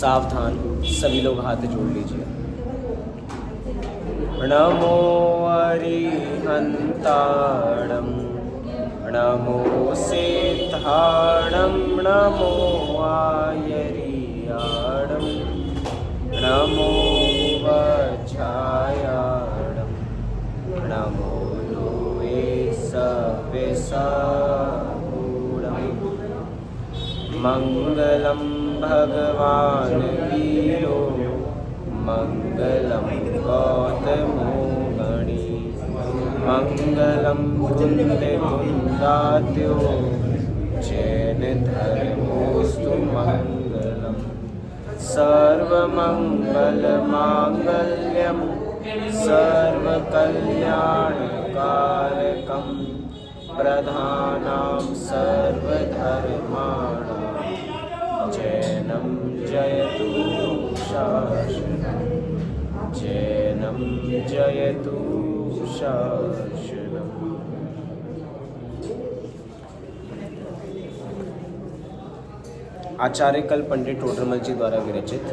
सावधान, सभी लोग हाथ जोड़ लीजिए। नमो अरिहंताणं, नमो सेत्थाणं, नमो आयरियाणं, नमो वज्रायाणं, नमो लोहे सविसागुणं। मंगलम भगवान वीरो, मंगलम गौतमो गणी, मंगलम कुंदकुंदात्यो, जैन धर्मोस्तु मंगलम। सर्वमंगल मांगल्यम, सर्वकल्याणकारकम, प्रधानां सर्वधर्माणां जैनं जयतु शासनं, जैनं जयतु शासनं। आचार्य कल पंडित टोडरमल जी द्वारा विरचित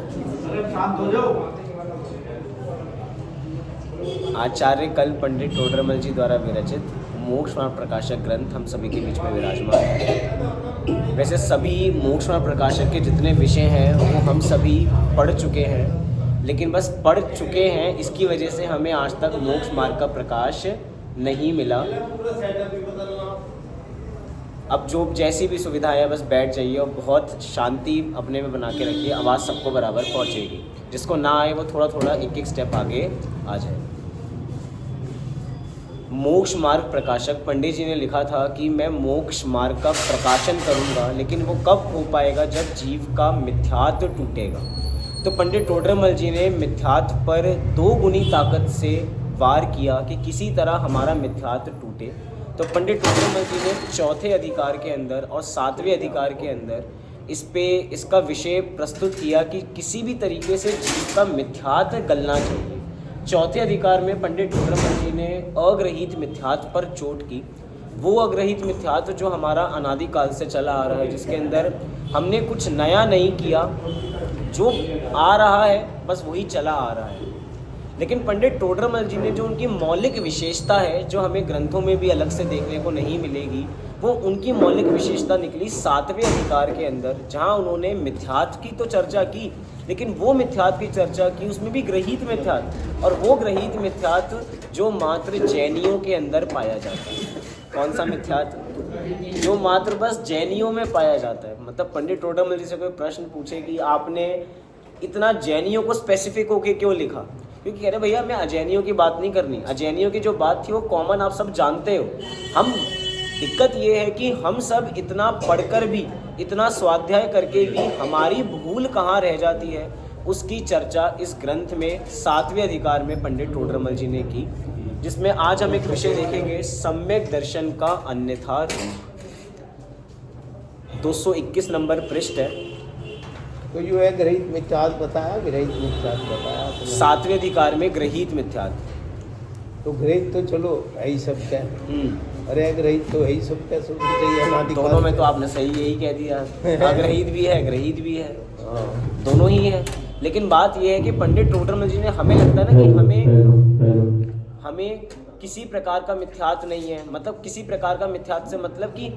आचार्य कल पंडित टोडरमल जी द्वारा विरचित मोक्ष मार्ग प्रकाशक ग्रंथ हम सभी के बीच में विराजमान है। वैसे सभी मोक्ष मार्ग प्रकाशक के जितने विषय हैं वो हम सभी पढ़ चुके हैं, लेकिन बस पढ़ चुके हैं इसकी वजह से हमें आज तक मोक्ष मार्ग का प्रकाश नहीं मिला। अब जो जैसी भी सुविधा है बस बैठ जाइए और बहुत शांति अपने में बना के रखिए, आवाज़ सबको बराबर पहुंचेगी। जिसको ना आए वो थोड़ा थोड़ा एक एक स्टेप आगे आ जाए। मोक्ष मार्ग प्रकाशक पंडित जी ने लिखा था कि मैं मोक्ष मार्ग का प्रकाशन करूंगा, लेकिन वो कब हो पाएगा जब जीव का मिथ्यात्व टूटेगा। तो पंडित टोडरमल जी ने मिथ्यात्व पर 2 गुनी ताकत से वार किया कि किसी तरह हमारा मिथ्यात्व टूटे। तो पंडित टोडरमल जी ने 4थे अधिकार के अंदर और 7वें अधिकार के अंदर इसका विषय प्रस्तुत किया कि किसी भी तरीके से जीव का मिथ्यात्व गलना चाहिए। 4थे अधिकार में पंडित टोडरमल जी ने अग्रहित मिथ्यात्व पर चोट की। वो अग्रहित मिथ्यात्व जो हमारा अनादिकाल से चला आ रहा है, जिसके अंदर हमने कुछ नया नहीं किया, जो आ रहा है बस वही चला आ रहा है। लेकिन पंडित टोडरमल जी ने जो उनकी मौलिक विशेषता है, जो हमें ग्रंथों में भी अलग से देखने को नहीं मिलेगी, वो उनकी मौलिक विशेषता निकली 7वें अधिकार के अंदर, जहाँ उन्होंने मिथ्यात्व की तो चर्चा की, लेकिन वो मिथ्यात्व की चर्चा की उसमें भी ग्रहित मिथ्यात्व, और वो ग्रहित मिथ्यात्व जो मात्र जैनियों के अंदर पाया जाता है। कौन सा मिथ्यात्व? जो मात्र बस जैनियों में पाया जाता है। मतलब पंडित टोडरमल जी से कोई प्रश्न पूछे कि आपने इतना जैनियों को स्पेसिफिक होके क्यों लिखा, क्योंकि कह रहे भैया मैं अजैनियों की बात नहीं करनी, अजैनियों की जो बात थी वो कॉमन आप सब जानते हो। हम दिक्कत ये है कि हम सब इतना पढ़कर भी, इतना स्वाध्याय करके भी हमारी भूल कहाँ रह जाती है, उसकी चर्चा इस ग्रंथ में 7वें अधिकार में पंडित टोडरमल जी ने की, जिसमें आज हम एक विषय देखेंगे, सम्यक दर्शन का अन्यथा रूप। 221 नंबर पृष्ठ है। तो जो है ग्रहित मिथ्यात्व बताया, ग्रहित मिथ्यात्व बताया 7वें अधिकार में ग्रहित मिथ्यात्व। तो ग्रहित तो चलो है ही सब क्या, अरे ग्रहित तो है ही सब क्या, सब चाहिए। दोनों में तो आपने सही यही कह दिया, अग्रहित भी है ग्रहित भी है, दोनों ही है। लेकिन बात यह है कि पंडित टोडरमल जी ने, हमें लगता है ना कि हमें किसी प्रकार का मिथ्यात्व नहीं है। मतलब किसी प्रकार का मिथ्यात्व से मतलब कि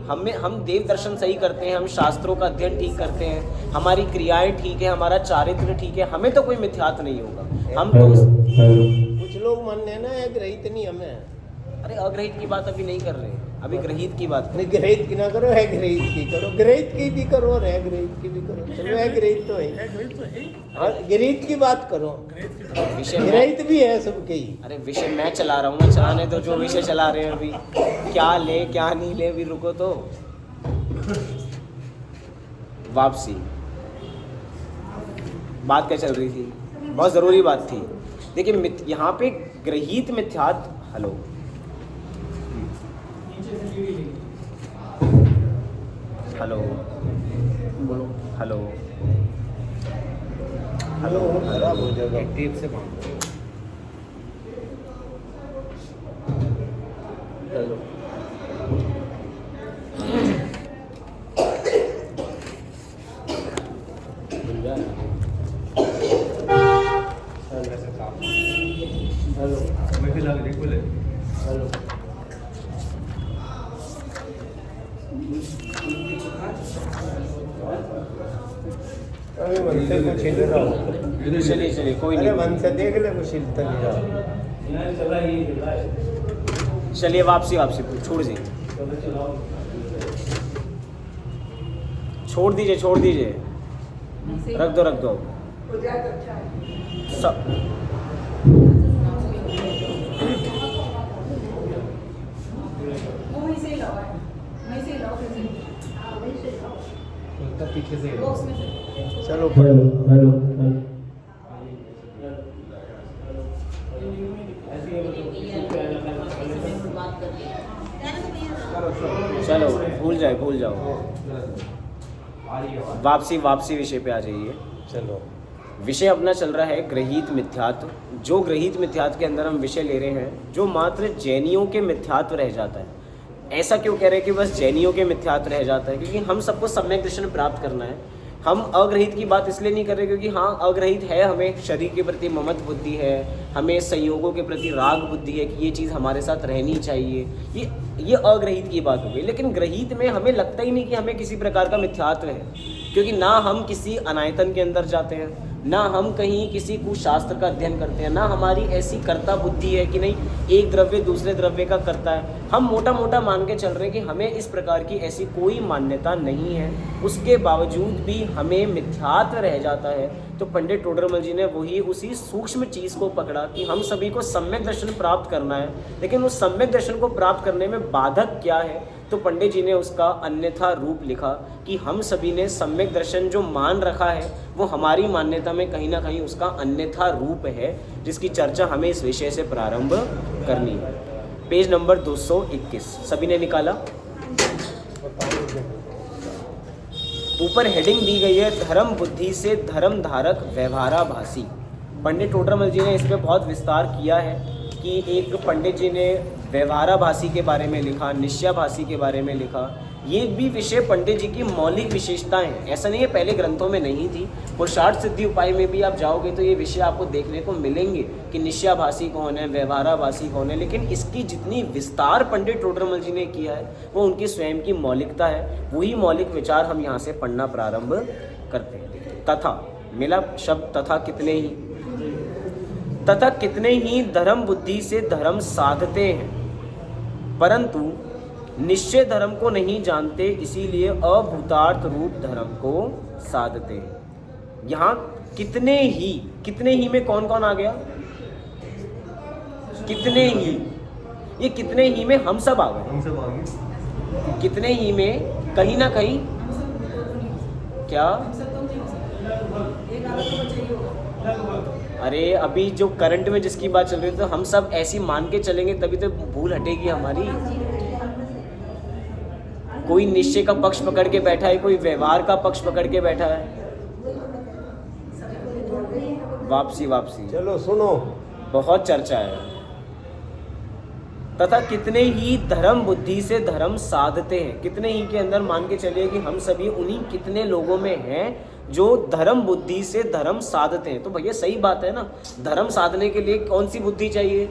हम देव दर्शन सही करते हैं, हम शास्त्रों का अध्ययन ठीक करते हैं, हमारी क्रियाएं ठीक है, हमारा चारित्र ठीक है, हमें तो कोई मिथ्यात्व नहीं होगा। हम तो कुछ लोग मानने ना है ग्रहित नहीं हमें। अरे अग्रहित की बात अभी नहीं कर रहे हैं, अभी ग्रहित की बात। नहीं ग्रहित की ना करो, है ग्रहित की करो, ग्रहित की भी करो और है ग्रहित की भी करो। चलो है ग्रहित तो है, हाँ ग्रहित की बात करो, विषय ग्रहित भी है सबके ही। अरे विषय मैं चला रहा हूँ ना, चलाने दो जो विषय चला रहे हैं अभी। क्या ले क्या नहीं ले अभी रुको तो। वापसी बात क्या चल रही थी, बहुत ज़रूरी बात थी। देखिए यहाँ पे ग्रहित मिथ्यात्व, हेलो हेलो बोलो, हेलो हेलो खराब हो जाएगा, टेप से बांध। हेलो हेलो हेलो अरे मन से कुछ हिल रहा हो चलिए चलिए कोई अरे नहीं, मन से देख ले कुछ हिलता नहीं रहा चलिए वापसी वापसी छोड़ दीजिए, छोड़ दीजिए, रख दो सब। पीछे से चलो चलो भूल जाओ वापसी विषय पे आ जाइए। चलो विषय अपना चल रहा है ग्रहीत मिथ्यात्व। जो ग्रहीत मिथ्यात्व के अंदर हम विषय ले रहे हैं जो मात्र जैनियों के मिथ्यात्व रह जाता है। ऐसा क्यों कह रहे हैं कि बस जैनियों के मिथ्यात्व रह जाता है? क्योंकि हम सबको सम्यक दर्शन प्राप्त करना है। हम अग्रहित की बात इसलिए नहीं कर रहे क्योंकि हाँ अग्रहित है, हमें शरीर के प्रति ममत्व बुद्धि है, हमें संयोगों के प्रति राग बुद्धि है कि ये चीज़ हमारे साथ रहनी चाहिए, ये अग्रहित की बात हो गई। लेकिन ग्रहित में हमें लगता ही नहीं कि हमें किसी प्रकार का मिथ्यात्व है, क्योंकि ना हम किसी अनायतन के अंदर जाते हैं, ना हम कहीं किसी कुशास्त्र का अध्ययन करते हैं, ना हमारी ऐसी कर्ता बुद्धि है कि नहीं एक द्रव्य दूसरे द्रव्य का करता है। हम मोटा मोटा मान के चल रहे हैं कि हमें इस प्रकार की ऐसी कोई मान्यता नहीं है। उसके बावजूद भी हमें मिथ्यात्व रह जाता है। तो पंडित टोडरमल जी ने वही उसी सूक्ष्म चीज़ को पकड़ा कि हम सभी को सम्यक दर्शन प्राप्त करना है, लेकिन उस सम्यक दर्शन को प्राप्त करने में बाधक क्या है? तो पंडित जी ने उसका अन्यथा रूप लिखा कि हम सभी ने सम्यक दर्शन जो मान रखा है वो हमारी मान्यता में कहीं ना कहीं उसका अन्यथा रूप है, जिसकी चर्चा हमें इस विषय से प्रारंभ करनी है। पेज नंबर 221 सभी ने निकाला। ऊपर हेडिंग दी गई है धर्म बुद्धि से धर्म धारक व्यवहाराभासी। पंडित टोडरमल जी ने इस पर बहुत विस्तार किया है कि एक पंडित जी ने व्यवहाराभासी के बारे में लिखा, निश्चयाभासी के बारे में लिखा। ये भी विषय पंडित जी की मौलिक विशेषताएं हैं, ऐसा नहीं है पहले ग्रंथों में नहीं थी। पुरुषार्थ सिद्धि उपाय में भी आप जाओगे तो ये विषय आपको देखने को मिलेंगे कि निश्चयाभासी कौन है, व्यवहाराभासी कौन है। लेकिन इसकी जितनी विस्तार पंडित टोडरमल जी ने किया है वो उनकी स्वयं की मौलिकता है। वही मौलिक विचार हम यहाँ से पढ़ना प्रारंभ करते हैं। तथा मिला शब्द तथा कितने ही धर्म बुद्धि से धर्म साधते हैं, परंतु निश्चय धर्म को नहीं जानते, इसीलिए अभूतार्थ रूप धर्म को साधते हैं। यहाँ कितने ही में कौन कौन आ गया? कितने ही, ये कितने ही में हम सब आ गए। कितने ही में कहीं ना कहीं क्या? अरे अभी जो करंट में जिसकी बात चल रही है तो हम सब ऐसी मान के चलेंगे तभी तो भूल हटेगी हमारी। कोई निश्चय का पक्ष पकड़ के बैठा है, कोई व्यवहार का पक्ष पकड़ के बैठा है। वापसी चलो सुनो, बहुत चर्चा है। तथा कितने ही धर्म बुद्धि से धर्म साधते हैं। कितने ही के अंदर मान के चलिए कि हम सभी उन्हीं कितने लोगों में हैं जो धर्म बुद्धि से धर्म साधते हैं। तो भैया सही बात है ना, धर्म साधने के लिए कौन सी बुद्धि चाहिए?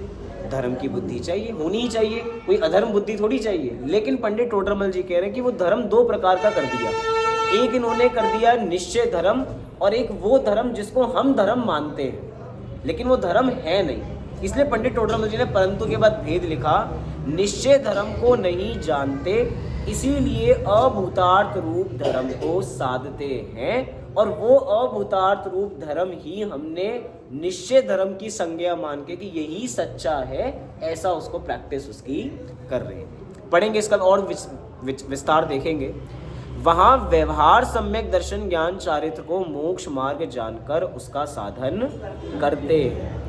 धर्म की बुद्धि चाहिए, होनी ही चाहिए, कोई अधर्म बुद्धि थोड़ी चाहिए। लेकिन पंडित टोडरमल जी कह रहे हैं कि वो धर्म दो प्रकार का कर दिया। एक इन्होंने कर दिया निश्चय धर्म, और एक वो धर्म जिसको हम धर्म मानते हैं लेकिन वो धर्म है नहीं। इसलिए पंडित टोडरमल जी ने परंतु के बाद भेद लिखा, निश्चय धर्म को नहीं जानते, इसीलिए अभूतार्थ रूप धर्म को साधते हैं। और वो अभूतार्थ रूप धर्म ही हमने निश्चय धर्म की संज्ञा मान के कि यही सच्चा है, ऐसा उसको प्रैक्टिस उसकी कर रहे हैं। पढ़ेंगे इसका और विस्तार देखेंगे। वहाँ व्यवहार सम्यक दर्शन ज्ञान चारित्र को मोक्ष मार्ग जानकर उसका साधन करते हैं।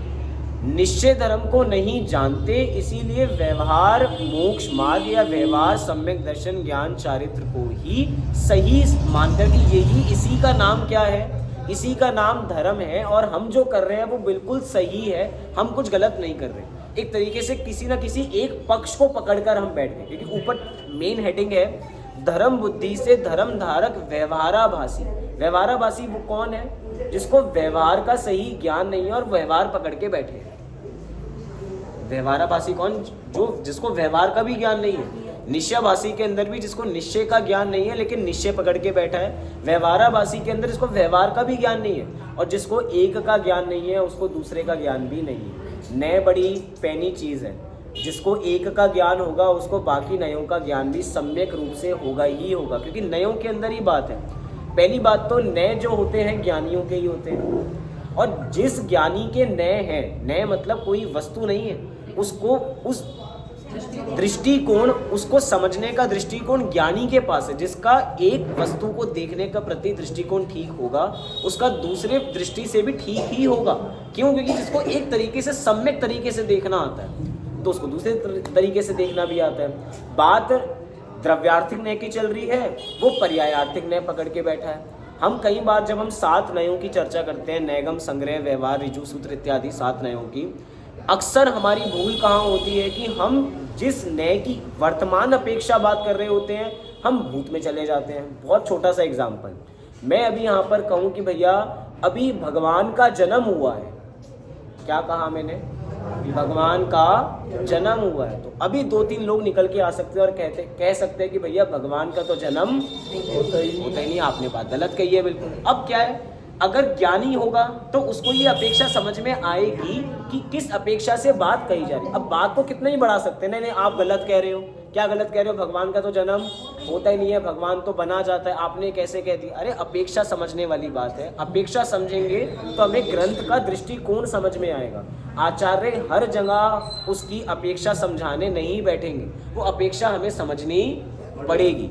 निश्चय धर्म को नहीं जानते, इसीलिए व्यवहार मोक्ष मार्ग या व्यवहार सम्यक दर्शन ज्ञान चारित्र को ही सही मानकर कि यही इसी का नाम क्या है? इसी का नाम धर्म है, और हम जो कर रहे हैं वो बिल्कुल सही है, हम कुछ गलत नहीं कर रहे। एक तरीके से किसी ना किसी एक पक्ष को पकड़कर हम बैठ गए, क्योंकि ऊपर मेन हेडिंग है धर्म बुद्धि से धर्म धारक व्यवहाराभासी। व्यवहाराभासी वो कौन है? जिसको व्यवहार का सही ज्ञान नहीं है और व्यवहार पकड़ के बैठे हैं। व्यवहाराभासी कौन? जिसको व्यवहार का भी ज्ञान नहीं है। निश्चयभासी के अंदर भी जिसको निश्चय का ज्ञान नहीं है लेकिन निश्चय पकड़ के बैठा है। व्यवहाराभासी के अंदर जिसको व्यवहार का भी ज्ञान नहीं है और जिसको एक का ज्ञान नहीं है उसको दूसरे का ज्ञान भी नहीं है। नय बड़ी पैनी चीज़ है। जिसको एक का ज्ञान होगा उसको बाकी नयों का ज्ञान भी सम्यक रूप से होगा ही होगा, क्योंकि नयों के अंदर ही बात है। पहली बात तो नय जो होते हैं ज्ञानियों के ही होते हैं, और जिस ज्ञानी के नय है, नय मतलब कोई वस्तु नहीं है, उसको उस दृष्टिकोण, उसको समझने का दृष्टिकोण ज्ञानी के पास है। जिसका एक वस्तु को देखने का प्रति दृष्टिकोण ठीक होगा उसका दूसरे दृष्टि से भी ठीक ही होगा। क्यों? क्योंकि जिसको एक तरीके से सम्यक तरीके से देखना आता है तो उसको दूसरे तरीके से देखना भी आता है। बात द्रव्यार्थिक न्याय की चल रही है, वो पर्यायार्थिक न्याय पकड़ के बैठा है। हम कई बार जब हम 7 नयों की चर्चा करते हैं, नैगम, संग्रह, व्यवहार, ऋजु, सूत्र इत्यादि 7 नयों की, अक्सर हमारी भूल कहाँ होती है कि हम जिस नय की वर्तमान अपेक्षा बात कर रहे होते हैं हम भूत में चले जाते हैं। बहुत छोटा सा एग्जाम्पल, मैं अभी यहाँ पर कहूँ कि भैया अभी भगवान का जन्म हुआ है, क्या कहा मैंने? भगवान का जन्म हुआ है, तो अभी 2-3 लोग निकल के आ सकते हैं और कह सकते हैं कि भैया भगवान का तो जन्म होता ही नहीं। आपने बात गलत कही है बिल्कुल। अब क्या है, अगर ज्ञानी होगा तो उसको ये अपेक्षा समझ में आएगी कि किस अपेक्षा से बात कही जा रही है। अब बात को कितना ही बढ़ा सकते हैं, नहीं आप गलत कह रहे हो। क्या गलत कह रहे हो? भगवान का तो जन्म होता ही नहीं है, भगवान तो बना जाता है, आपने कैसे कह दिया? अरे अपेक्षा समझने वाली बात है। अपेक्षा समझेंगे तो हमें ग्रंथ का दृष्टिकोण समझ में आएगा। आचार्य हर जगह उसकी अपेक्षा समझाने नहीं बैठेंगे, वो अपेक्षा हमें समझनी पड़ेगी।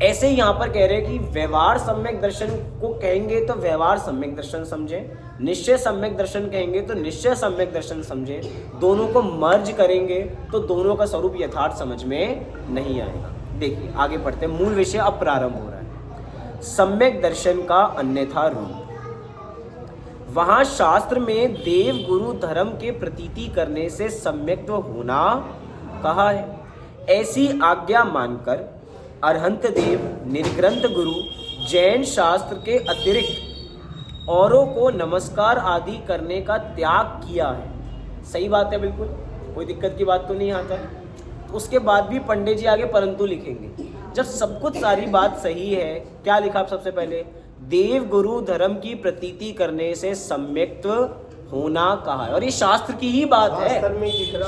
ऐसे ही यहाँ पर कह रहे हैं कि व्यवहार सम्यक दर्शन को कहेंगे तो व्यवहार सम्यक दर्शन समझें, निश्चय सम्यक दर्शन कहेंगे तो निश्चय सम्यक दर्शन समझें। दोनों को मर्ज करेंगे तो दोनों का स्वरूप यथार्थ समझ में नहीं आएगा। देखिए आगे पढ़ते हैं, मूल विषय अब प्रारंभ हो रहा है। सम्यक दर्शन का अन्यथा रूप। वहाँ शास्त्र में देव गुरु धर्म के प्रतीति करने से सम्यक्त्व होना कहा है। ऐसी आज्ञा मानकर अरहंत देव निर्ग्रंथ गुरु जैन शास्त्र के अतिरिक्त औरों को नमस्कार आदि करने का त्याग किया है। सही बात है, बिल्कुल कोई दिक्कत की बात तो नहीं आता। उसके बाद भी पंडित जी आगे परंतु लिखेंगे। जब सब कुछ सारी बात सही है, क्या लिखा आप सबसे पहले? देव गुरु धर्म की प्रतीति करने से सम्यक्त्व होना कहा है। और ये शास्त्र की ही बात है,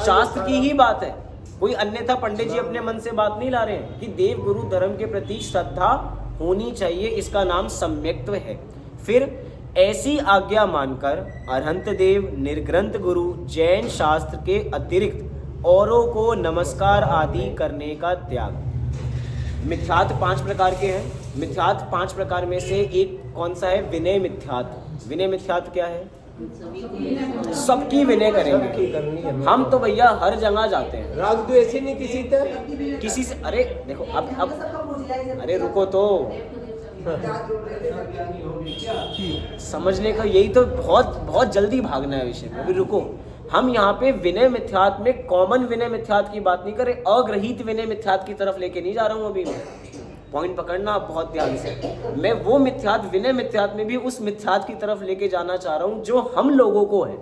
शास्त्र की ही बात है। कोई अन्यथा पंडित जी अपने मन से बात नहीं ला रहे हैं कि देव गुरु धर्म के प्रति श्रद्धा होनी चाहिए, इसका नाम सम्यक्त्व है। फिर ऐसी आज्ञा मानकर अरहंत देव निर्ग्रंथ गुरु जैन शास्त्र के अतिरिक्त औरों को नमस्कार आदि करने का त्याग। मिथ्यात्व 5 प्रकार के हैं। मिथ्यात्व 5 प्रकार में से एक कौन सा है? विनय मिथ्यात्व। विनय मिथ्यात्व क्या है? सबकी विनय करेंगे हम तो भैया हर जगह जाते हैं। राग द्वेष नहीं किसी से। अरे देखो अब अरे रुको तो, समझने का यही तो बहुत जल्दी भागना है विषय में। अभी रुको, हम यहाँ पे विनय मिथ्यात्व में कॉमन विनय मिथ्यात्व की बात नहीं कर रहे, अग्रहित विनय मिथ्यात्व की तरफ लेके नहीं जा रहा हूँ। अभी मैं पॉइंट पकड़ना आप बहुत ध्यान से। मैं वो मिथ्यात्व, विनय मिथ्यात्व में भी उस मिथ्यात्व की तरफ लेके जाना चाह रहा हूँ जो हम लोगों को है।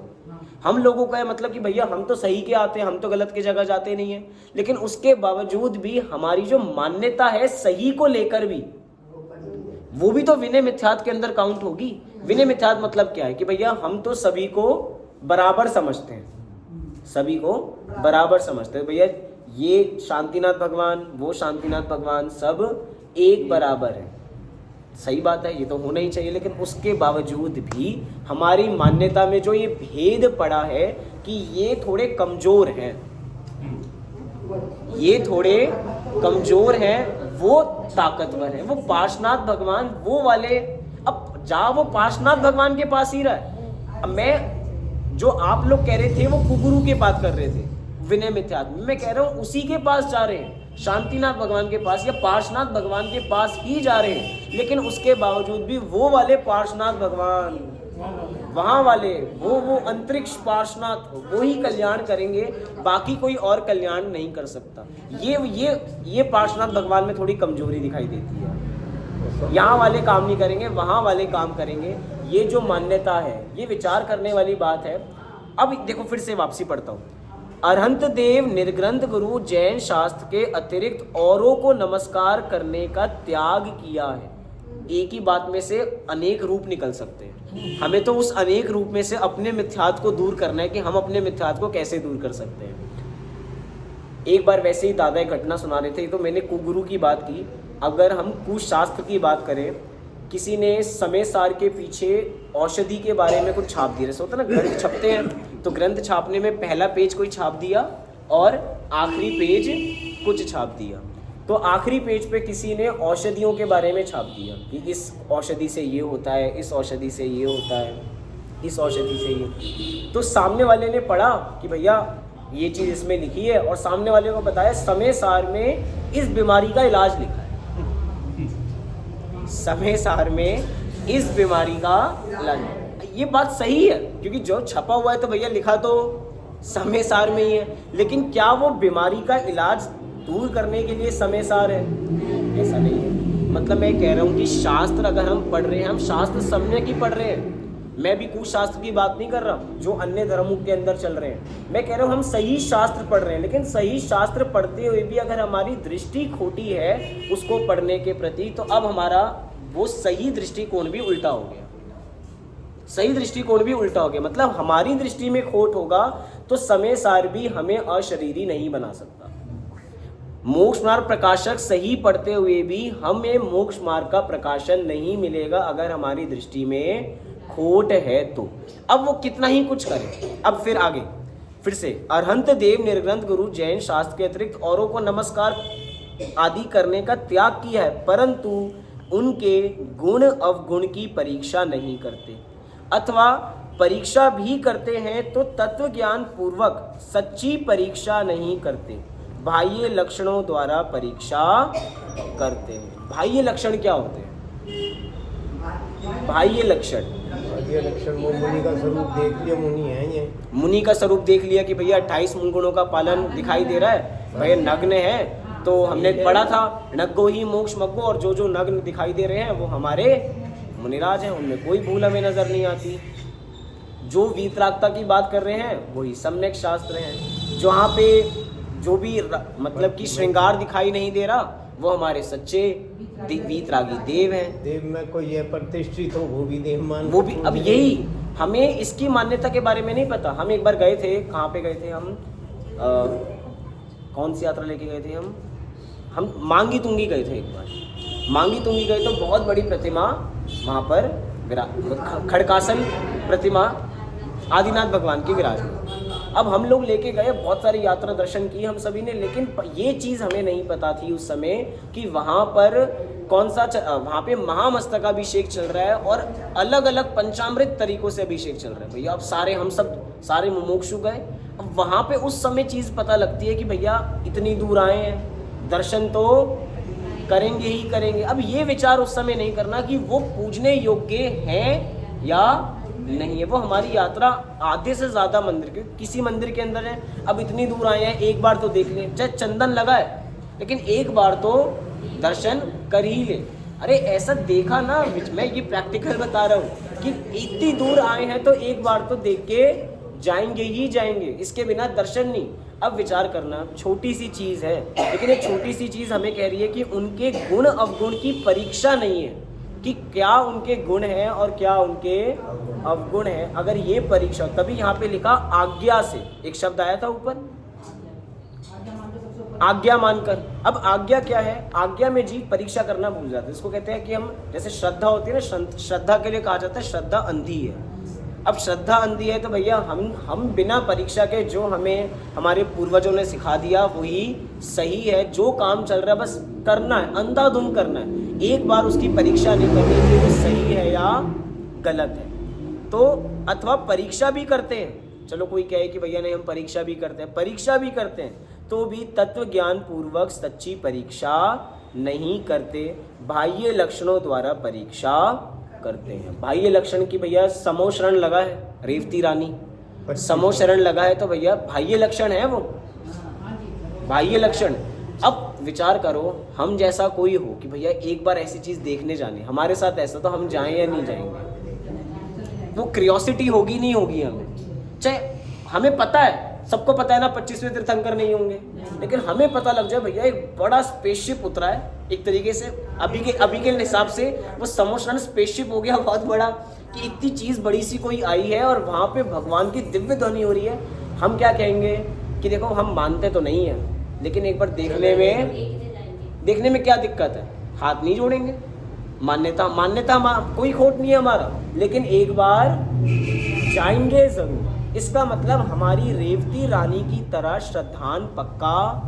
हम लोगों का है मतलब कि भैया हम तो सही के आते हैं, हम तो गलत की जगह जाते नहीं है, लेकिन उसके बावजूद भी हमारी जो मान्यता है सही को लेकर भी, वो भी तो विनय मिथ्यात्व के अंदर काउंट होगी। विनय मिथ्यात्व मतलब क्या है कि भैया हम तो सभी को बराबर समझते हैं, सभी को बराबर समझते हैं। भैया ये शांतिनाथ भगवान, वो शांतिनाथ भगवान, सब एक बराबर है। सही बात है, ये तो होना ही चाहिए, लेकिन उसके बावजूद भी हमारी मान्यता में जो ये भेद पड़ा है कि ये थोड़े कमजोर हैं, ये थोड़े कमजोर हैं, वो ताकतवर है। वो पार्श्वनाथ भगवान वो वाले, अब जा वो पार्श्वनाथ भगवान के पास ही रहा है। अब मैं जो आप लोग कह रहे थे वो कुगुरु के बात कर रहे थे विनय मिथ्यात्व, मैं कह रहा हूँ उसी के पास जा रहे हैं, शांतिनाथ भगवान के पास या पार्श्वनाथ भगवान के पास ही जा रहे हैं। लेकिन उसके बावजूद भी वो वाले पार्श्वनाथ भगवान, वहाँ वाले वो अंतरिक्ष पार्श्वनाथ, वो ही कल्याण करेंगे, बाकी कोई और कल्याण नहीं कर सकता। ये पार्श्वनाथ भगवान में थोड़ी कमजोरी दिखाई देती है। यहाँ वाले काम नहीं करेंगे, वहाँ वाले काम करेंगे। ये जो मान्यता है, ये विचार करने वाली बात है। अब देखो फिर से वापसी पढ़ता हूँ। अरहंत देव निर्ग्रंथ गुरु जैन शास्त्र के अतिरिक्त औरों को नमस्कार करने का त्याग किया है। एक ही बात में से अनेक रूप निकल सकते हैं। हमें तो उस अनेक रूप में से अपने मिथ्यात्व को दूर करना है कि हम अपने मिथ्यात्व को कैसे दूर कर सकते हैं। एक बार वैसे ही दादा एक घटना सुना रहे थे, तो मैंने कुगुरु की बात की। अगर हम कुशास्त्र की बात करें, किसी ने समय सार के पीछे औषधि के बारे में कुछ छाप दिया। जैसे होता है ना, ग्रंथ छपते हैं, तो ग्रंथ छापने में पहला पेज कोई छाप दिया और आखिरी पेज कुछ छाप दिया। तो आखिरी पेज पे किसी ने औषधियों के बारे में छाप दिया कि इस औषधि से ये होता है, इस औषधि से ये होता है, इस औषधि से ये। तो सामने वाले ने पढ़ा कि भैया ये चीज़ इसमें लिखी है, और सामने वाले को बताया समय सार में इस बीमारी का इलाज लिखा है। समय सार में इस बीमारी का इलाज, ये बात सही है, क्योंकि जो छपा हुआ है तो भैया लिखा तो समय सार में ही है। लेकिन क्या वो बीमारी का इलाज दूर करने के लिए समय सार है? ऐसा नहीं है। मतलब मैं कह रहा हूँ कि शास्त्र अगर हम पढ़ रहे हैं, हम शास्त्र सम्यक ही पढ़ रहे हैं। मैं भी कुशास्त्र की बात नहीं कर रहा जो अन्य धर्मों के अंदर चल रहे हैं। मैं कह रहा हूँ हम सही शास्त्र पढ़ रहे हैं, लेकिन सही शास्त्र पढ़ते हुए भी अगर हमारी दृष्टि खोटी है उसको पढ़ने के प्रति, तो अब हमारा वो सही दृष्टिकोण भी उल्टा हो गया। सही दृष्टिकोण भी उल्टा हो गया, मतलब हमारी दृष्टि में खोट होगा तो समय सार भी हमें अशरीरी नहीं बना सकता। मोक्ष मार्ग प्रकाशक सही पढ़ते हुए भी हमें मोक्ष मार्ग का प्रकाशन नहीं मिलेगा अगर हमारी दृष्टि में खोट है तो। अब वो कितना ही कुछ करे। अब फिर आगे फिर से, अरहंत देव निर्ग्रंथ गुरु जैन शास्त्र के अतिरिक्त औरों को नमस्कार आदि करने का त्याग किया है, परंतु उनके गुण अवगुण की परीक्षा नहीं करते, अथवा परीक्षा भी करते हैं तो तत्व ज्ञान पूर्वक सच्ची परीक्षा नहीं करते, बाह्य लक्षणों द्वारा परीक्षा करते हैं। बाह्य लक्षण क्या होते हैं? बाह्य लक्षण वो मुनि का स्वरूप देख लिया, मुनि है ये। मुनि का स्वरूप देख लिया कि भैया 28 गुणों का पालन दिखाई दे रहा है, भैया नग्न है, तो हमने पढ़ा था नग्गो ही मोक्ष मग्गो, और जो जो नग्न दिखाई दे रहे हैं वो हमारे मुनिराज हैं, उनमें कोई भूल हमें नजर नहीं आती। जो वीतरागता की बात कर रहे हैं वही सम्यक शास्त्र हैं। जहाँ पे जो भी मतलब कि श्रृंगार दिखाई नहीं दे रहा वो हमारे सच्चे वीतरागी देव हैं। देव में कोई है प्रतिष्ठित हो वो भी देव मान, वो भी। अब यही हमें इसकी मान्यता के बारे में नहीं पता। हम एक बार गए थे, कहाँ पे गए थे हम, कौन सी यात्रा लेके गए थे हम मांगी तुंगी गए थे। एक बार मांगी तुंगी गए तो बहुत बड़ी प्रतिमा वहाँ पर खड़कासन प्रतिमा आदिनाथ भगवान की विराजमान। अब हम लोग लेके गए, बहुत सारी यात्रा दर्शन की हम सभी ने, लेकिन ये चीज़ हमें नहीं पता थी उस समय कि वहाँ पर कौन सा वहाँ पे महामस्तकाभिषेक चल रहा है और अलग अलग पंचामृत तरीकों से अभिषेक चल रहा है। भैया अब हम सब सारे मुमुक्षु गए। अब वहाँ पे उस समय चीज़ पता लगती है कि भैया इतनी दूर आए हैं, दर्शन तो करेंगे ही करेंगे। अब ये विचार उस समय नहीं करना कि वो पूजने योग्य हैं या नहीं है। वो हमारी यात्रा आधे से ज़्यादा मंदिर के किसी मंदिर के अंदर है, अब इतनी दूर आए हैं, एक बार तो देख लें, चाहे चंदन लगा है लेकिन एक बार तो दर्शन कर ही ले। अरे ऐसा देखा ना, मैं ये प्रैक्टिकल बता रहा हूँ कि इतनी दूर आए हैं तो एक बार तो देख के जाएंगे ही जाएंगे, इसके बिना दर्शन नहीं। अब विचार करना, छोटी सी चीज़ है लेकिन एक छोटी सी चीज़ हमें कह रही है कि उनके गुण अवगुण की परीक्षा नहीं है कि क्या उनके गुण हैं और क्या उनके अवगुण हैं। अगर ये परीक्षा, तभी यहाँ पे लिखा आज्ञा से, एक शब्द आया था ऊपर, आज्ञा मानकर। अब आज्ञा क्या है? आज्ञा में जी परीक्षा करना भूल जाते हैं। इसको कहते हैं कि हम, जैसे श्रद्धा होती है ना, श्रद्धा के लिए कहा जाता है श्रद्धा अंधी है। अब श्रद्धा अंधी है तो भैया हम बिना परीक्षा के जो हमें हमारे पूर्वजों ने सिखा दिया वही सही है। जो काम चल रहा है बस करना है, अंधाधुंध करना है, एक बार उसकी परीक्षा नहीं करनी कि वो सही है या गलत है। तो अथवा परीक्षा भी करते हैं, चलो कोई कहे कि भैया नहीं हम परीक्षा भी करते हैं, परीक्षा भी करते हैं तो भी तत्व ज्ञान पूर्वक सच्ची परीक्षा नहीं करते, बाह्य लक्षणों द्वारा परीक्षा करते हैं। बाह्य लक्षण की भैया समोशरण लगा है, रेवती रानी समोशरण लगा है तो भैया बाह्य लक्षण है वो, बाह्य लक्षण। अब विचार करो, हम जैसा कोई हो कि भैया एक बार ऐसी चीज़ देखने जानी, हमारे साथ ऐसा, तो हम जाएं या नहीं जाएंगे? वो क्यूरियोसिटी होगी नहीं होगी हमें? चाहे हमें पता है, सबको पता है ना 25वें तीर्थंकर नहीं होंगे, लेकिन हमें पता लग जाए भैया एक बड़ा स्पेसशिप उतरा है, एक तरीके से अभी के हिसाब से वो समोशन स्पेसशिप हो गया बहुत बड़ा, कि इतनी चीज़ बड़ी सी कोई आई है और वहाँ पे भगवान की दिव्य ध्वनि हो रही है। हम क्या कहेंगे कि देखो हम मानते तो नहीं हैं, लेकिन एक बार देखने में क्या दिक्कत है? हाथ नहीं जोड़ेंगे, मान्यता कोई खोट नहीं है हमारा, लेकिन एक बार जाएंगे जरूर। इसका मतलब हमारी रेवती रानी की तरह श्रद्धान पक्का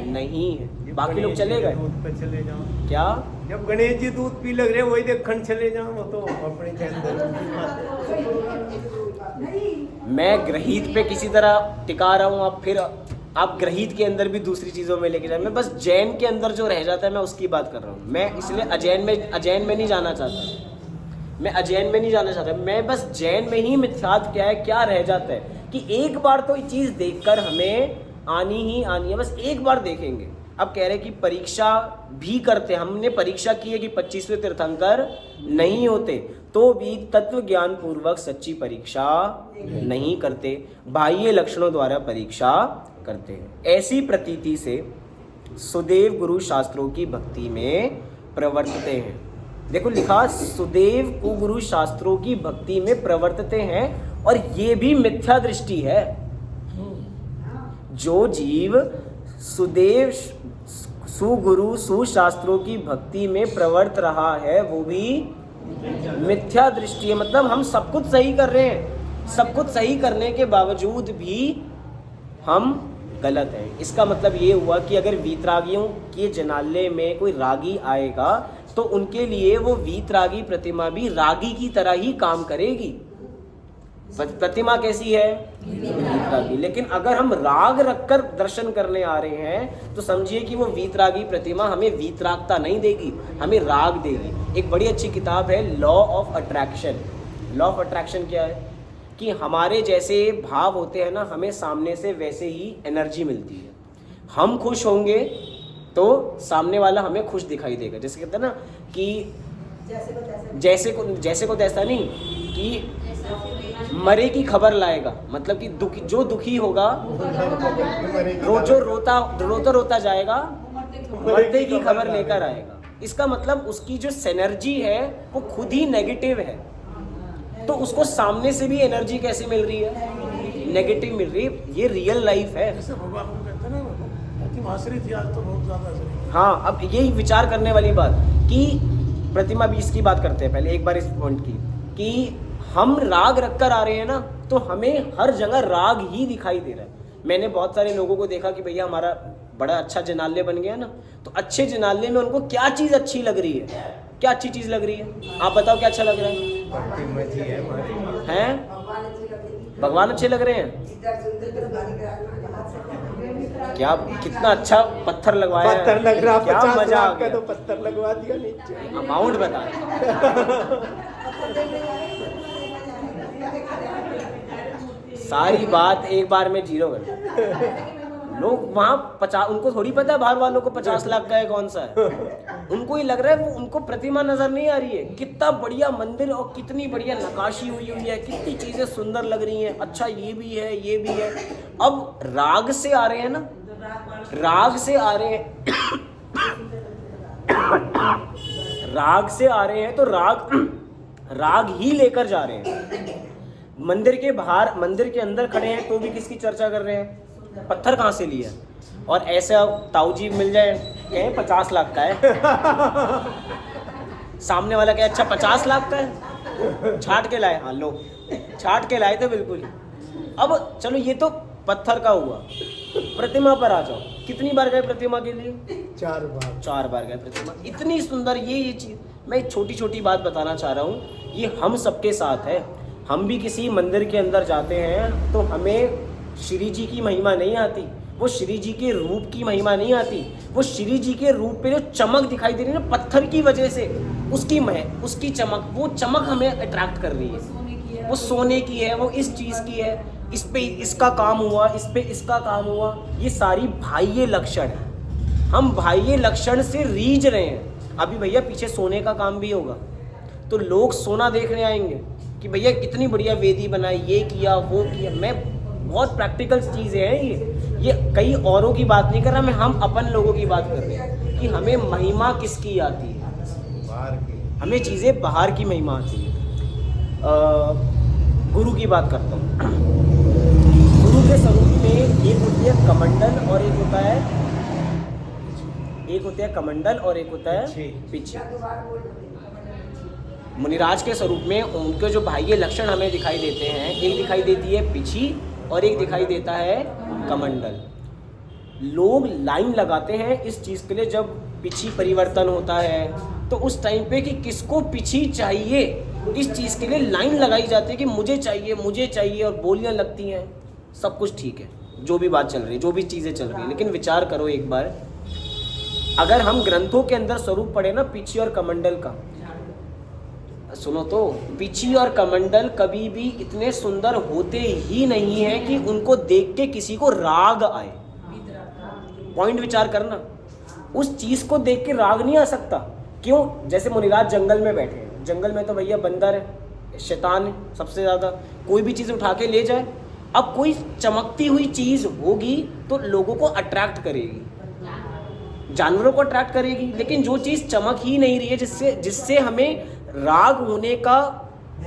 नहीं है। बाकी लोग चले गए, दूध पे चले जाओ क्या जब गणेश जी दूध पी लग रहे वही देखने चले जाओ, वो तो अपने के अंदर। मैं ग्रहित पे किसी तरह टिका रहा हूँ, अब फिर आप ग्रहित के अंदर भी दूसरी चीज़ों में लेके जाए। मैं बस जैन के अंदर जो रह जाता है मैं उसकी बात कर रहा हूँ। मैं इसलिए अजैन में नहीं जाना चाहता, मैं अजैन में नहीं जाना चाहता, मैं बस जैन में ही मिथ्यात क्या रह जाता है कि एक बार तो ये चीज़ देखकर हमें आनी ही आनी है, बस एक बार देखेंगे। अब कह रहे कि परीक्षा भी करते, हमने परीक्षा की है कि 25वें तीर्थंकर नहीं होते, तो भी तत्व ज्ञान पूर्वक सच्ची परीक्षा नहीं करते, बाह्य लक्षणों द्वारा परीक्षा करते हैं। ऐसी प्रतीति से सुदेव गुरु शास्त्रों की भक्ति में प्रवर्तते हैं। देखो लिखा, सुदेव को गुरु शास्त्रों की भक्ति में प्रवर्तते हैं, और ये भी मिथ्या दृष्टि है। जो जीव सुदेव सुगुरु सुशास्त्रों की भक्ति में प्रवर्त रहा है वो भी मिथ्या दृष्टि है। मतलब हम सब कुछ सही कर रहे हैं, सब कुछ सही करने के बावजूद भी हम गलत हैं। इसका मतलब ये हुआ कि अगर वीतरागियों के जनाले में कोई रागी आएगा तो उनके लिए वो वीतरागी प्रतिमा भी रागी की तरह ही काम करेगी। प्रतिमा कैसी है? वीतरागी। लेकिन अगर हम राग रखकर दर्शन करने आ रहे हैं तो समझिए कि वो वीतरागी प्रतिमा हमें वीतरागता नहीं देगी, हमें राग देगी। एक बड़ी अच्छी किताब है law of attraction. Law of attraction क्या है कि हमारे जैसे भाव होते हैं ना, हमें सामने से वैसे ही एनर्जी मिलती है। हम खुश होंगे तो सामने वाला हमें खुश दिखाई देगा। जैसे कहते हैं ना कि जैसे को तैसा नहीं, कि मरे की खबर लाएगा, मतलब कि जो दुखी होगा जो रोता जाएगा मरते की खबर लेकर आएगा। इसका मतलब उसकी जो एनर्जी है वो खुद ही नेगेटिव है, तो उसको सामने से भी एनर्जी कैसे मिल रही है? नेगेटिव मिल रही है। ये रियल लाइफ है। हाँ, अब यही विचार करने वाली बात कि प्रतिमा भी इसकी बात करते हैं। पहले एक बार इस पॉइंट की कि हम राग रखकर आ रहे हैं ना, तो हमें हर जगह राग ही दिखाई दे रहा है। मैंने बहुत सारे लोगों को देखा कि भैया हमारा बड़ा अच्छा जनाले बन गया ना, तो अच्छे जनाले में उनको क्या चीज़ अच्छी लग रही है? क्या अच्छी चीज़ लग रही है? आप बताओ क्या अच्छा लग रहा है? हैं? भगवान अच्छे लग रहे हैं? क्या कितना अच्छा पत्थर लगवाया है, पत्थर लग रहा, क्या मजा आ गया। तो पत्थर लगवा दिया नीचे। अमाउंट बता। सारी बात एक बार में जीरो कर। लोग वहाँ 50, उनको थोड़ी पता है बाहर वालों को 50 लाख का है कौन सा है। उनको ही लग रहा है, वो उनको प्रतिमा नजर नहीं आ रही है। कितना बढ़िया मंदिर और कितनी बढ़िया नक्काशी हुई है, कितनी चीजें सुंदर लग रही हैं। अच्छा ये भी है, ये भी है। अब राग से आ रहे हैं ना, राग से आ रहे हैं राग से आ रहे हैं तो राग ही लेकर जा रहे हैं। मंदिर के बाहर, मंदिर के अंदर खड़े हैं तो भी किसकी चर्चा कर रहे हैं? पत्थर कहाँ से लिया? और ऐसे ताऊ जी मिल जाए कहें 50 लाख का है। सामने वाला कहे अच्छा 50 लाख का है, छाट के लाए। हाँ लो, छाट के लाए थे बिल्कुल। अब चलो ये तो पत्थर का हुआ, प्रतिमा पर आ जाओ। कितनी बार गए प्रतिमा के लिए? 4 बार गए प्रतिमा। इतनी सुंदर ये चीज़। मैं एक छोटी छोटी बात बताना चाह रहा हूँ, ये हम सबके साथ है। हम भी किसी मंदिर के अंदर जाते हैं तो हमें श्री जी की महिमा नहीं आती, वो श्री जी के रूप की महिमा नहीं आती। वो श्री जी के रूप पे जो चमक दिखाई दे रही है ना पत्थर की वजह से, उसकी चमक, वो चमक हमें अट्रैक्ट कर रही है। वो सोने की है, वो इस चीज़ की है, इस पे इसका काम हुआ, इस पे इसका काम हुआ। ये सारी बाह्य लक्षण है। हम बाह्य लक्षण से रीझ रहे हैं। अभी भैया पीछे सोने का काम भी होगा, तो लोग सोना देखने आएंगे कि भैया कितनी बढ़िया वेदी बनाई, ये किया वो किया। मैं बहुत प्रैक्टिकल चीज़ें हैं ये कई औरों की बात नहीं कर रहा मैं, हम अपन लोगों की बात कर रहे हैं कि हमें महिमा किसकी आती है, बाहर की, हमें चीज़ें बाहर की महिमा आती है। गुरु की बात करता हूँ। गुरु के स्वरूप में एक होती है कमंडल और एक होता है पिछी। मुनिराज के स्वरूप में उनके जो बाह्य लक्षण हमें दिखाई देते हैं, एक दिखाई देती है पिछी और एक दिखाई देता है कमंडल। लोग लाइन लगाते हैं इस चीज़ के लिए, जब पिछी परिवर्तन होता है तो उस टाइम पे कि किसको पिछी चाहिए, इस चीज़ के लिए लाइन लगाई जाती है कि मुझे चाहिए, और बोलियां लगती हैं। सब कुछ ठीक है, जो भी बात चल रही है, जो भी चीज़ें चल रही है, लेकिन विचार करो एक बार, अगर हम ग्रंथों के अंदर स्वरूप पढ़े ना पिछी और कमंडल का, सुनो तो, पिछी और कमंडल कभी भी इतने सुंदर होते ही नहीं हैं कि उनको देख के किसी को राग आए। पॉइंट विचार करना, उस चीज को देख के राग नहीं आ सकता। क्यों? जैसे मुनिराज जंगल में बैठे हैं, जंगल में तो भैया बंदर है, शैतान है सबसे ज्यादा, कोई भी चीज उठा के ले जाए। अब कोई चमकती हुई चीज होगी तो लोगों को अट्रैक्ट करेगी, जानवरों को अट्रैक्ट करेगी, लेकिन जो चीज चमक ही नहीं रही है, जिससे हमें राग होने का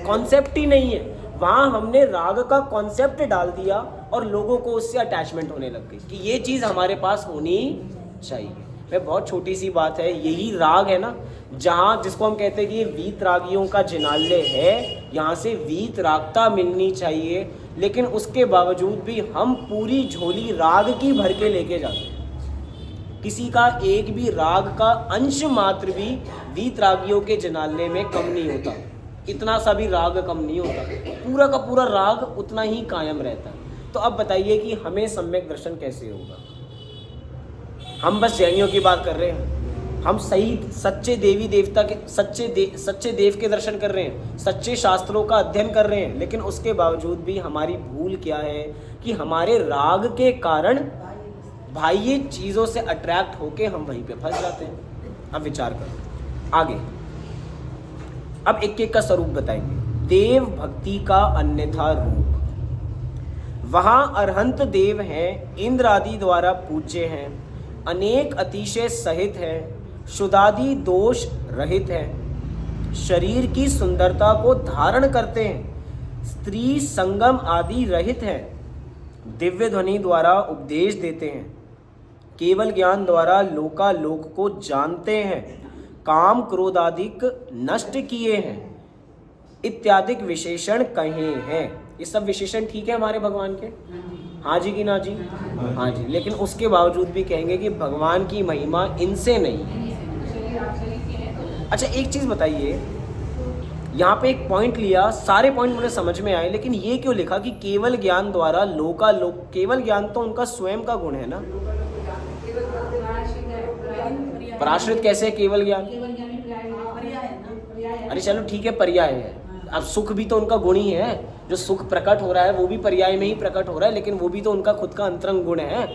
कॉन्सेप्ट ही नहीं है, वहाँ हमने राग का कॉन्सेप्ट डाल दिया और लोगों को उससे अटैचमेंट होने लग गई कि ये चीज़ हमारे पास होनी चाहिए। वह बहुत छोटी सी बात है, यही राग है ना, जहाँ जिसको हम कहते हैं कि ये वीत रागियों का जिनालय है, यहाँ से वीत रागता मिलनी चाहिए, लेकिन उसके बावजूद भी हम पूरी झोली राग की भर के लेके जाते हैं। किसी का एक भी राग का अंश मात्र भी वीत रागियों के जिनालय में कम नहीं होता, इतना सा भी राग कम नहीं होता, पूरा का पूरा राग उतना ही कायम रहता है। तो अब बताइए कि हमें सम्यक दर्शन कैसे होगा? हम बस जैनियों की बात कर रहे हैं, हम सही सच्चे देवी देवता के सच्चे देव के दर्शन कर रहे हैं, सच्चे शास्त्रों का अध्ययन कर रहे हैं, लेकिन उसके बावजूद भी हमारी भूल क्या है कि हमारे राग के कारण बाह्य चीज़ों से अट्रैक्ट होके हम वहीं पे फंस जाते हैं। अब विचार करो आगे, अब एक एक का स्वरूप बताएंगे। देव भक्ति का अन्यथा रूप, वहाँ अरहंत देव हैं, इंद्र आदि द्वारा पूज्य हैं, अनेक अतिशय सहित है, शुद्धादि दोष रहित है, शरीर की सुंदरता को धारण करते हैं, स्त्री संगम आदि रहित है, दिव्य ध्वनि द्वारा उपदेश देते हैं, केवल ज्ञान द्वारा लोकालोक को जानते हैं, काम क्रोध आदिक नष्ट किए हैं, इत्यादि विशेषण कहे हैं। ये सब विशेषण ठीक है हमारे भगवान के? हाँ जी कि ना जी? हाँ जी। लेकिन उसके बावजूद भी कहेंगे कि भगवान की महिमा इनसे नहीं। अच्छा एक चीज़ बताइए, यहाँ पे एक पॉइंट लिया, सारे पॉइंट मुझे समझ में आए, लेकिन ये क्यों लिखा कि केवल ज्ञान द्वारा लोकालोक? केवल ज्ञान तो उनका स्वयं का गुण है ना, पराश्रित कैसे है केवल ज्ञान? अरे चलो ठीक है, पर्याय है। अब सुख भी तो उनका गुण ही है, जो सुख प्रकट हो रहा है वो भी पर्याय में ही प्रकट हो रहा है, लेकिन वो भी तो उनका खुद का अंतरंग गुण है।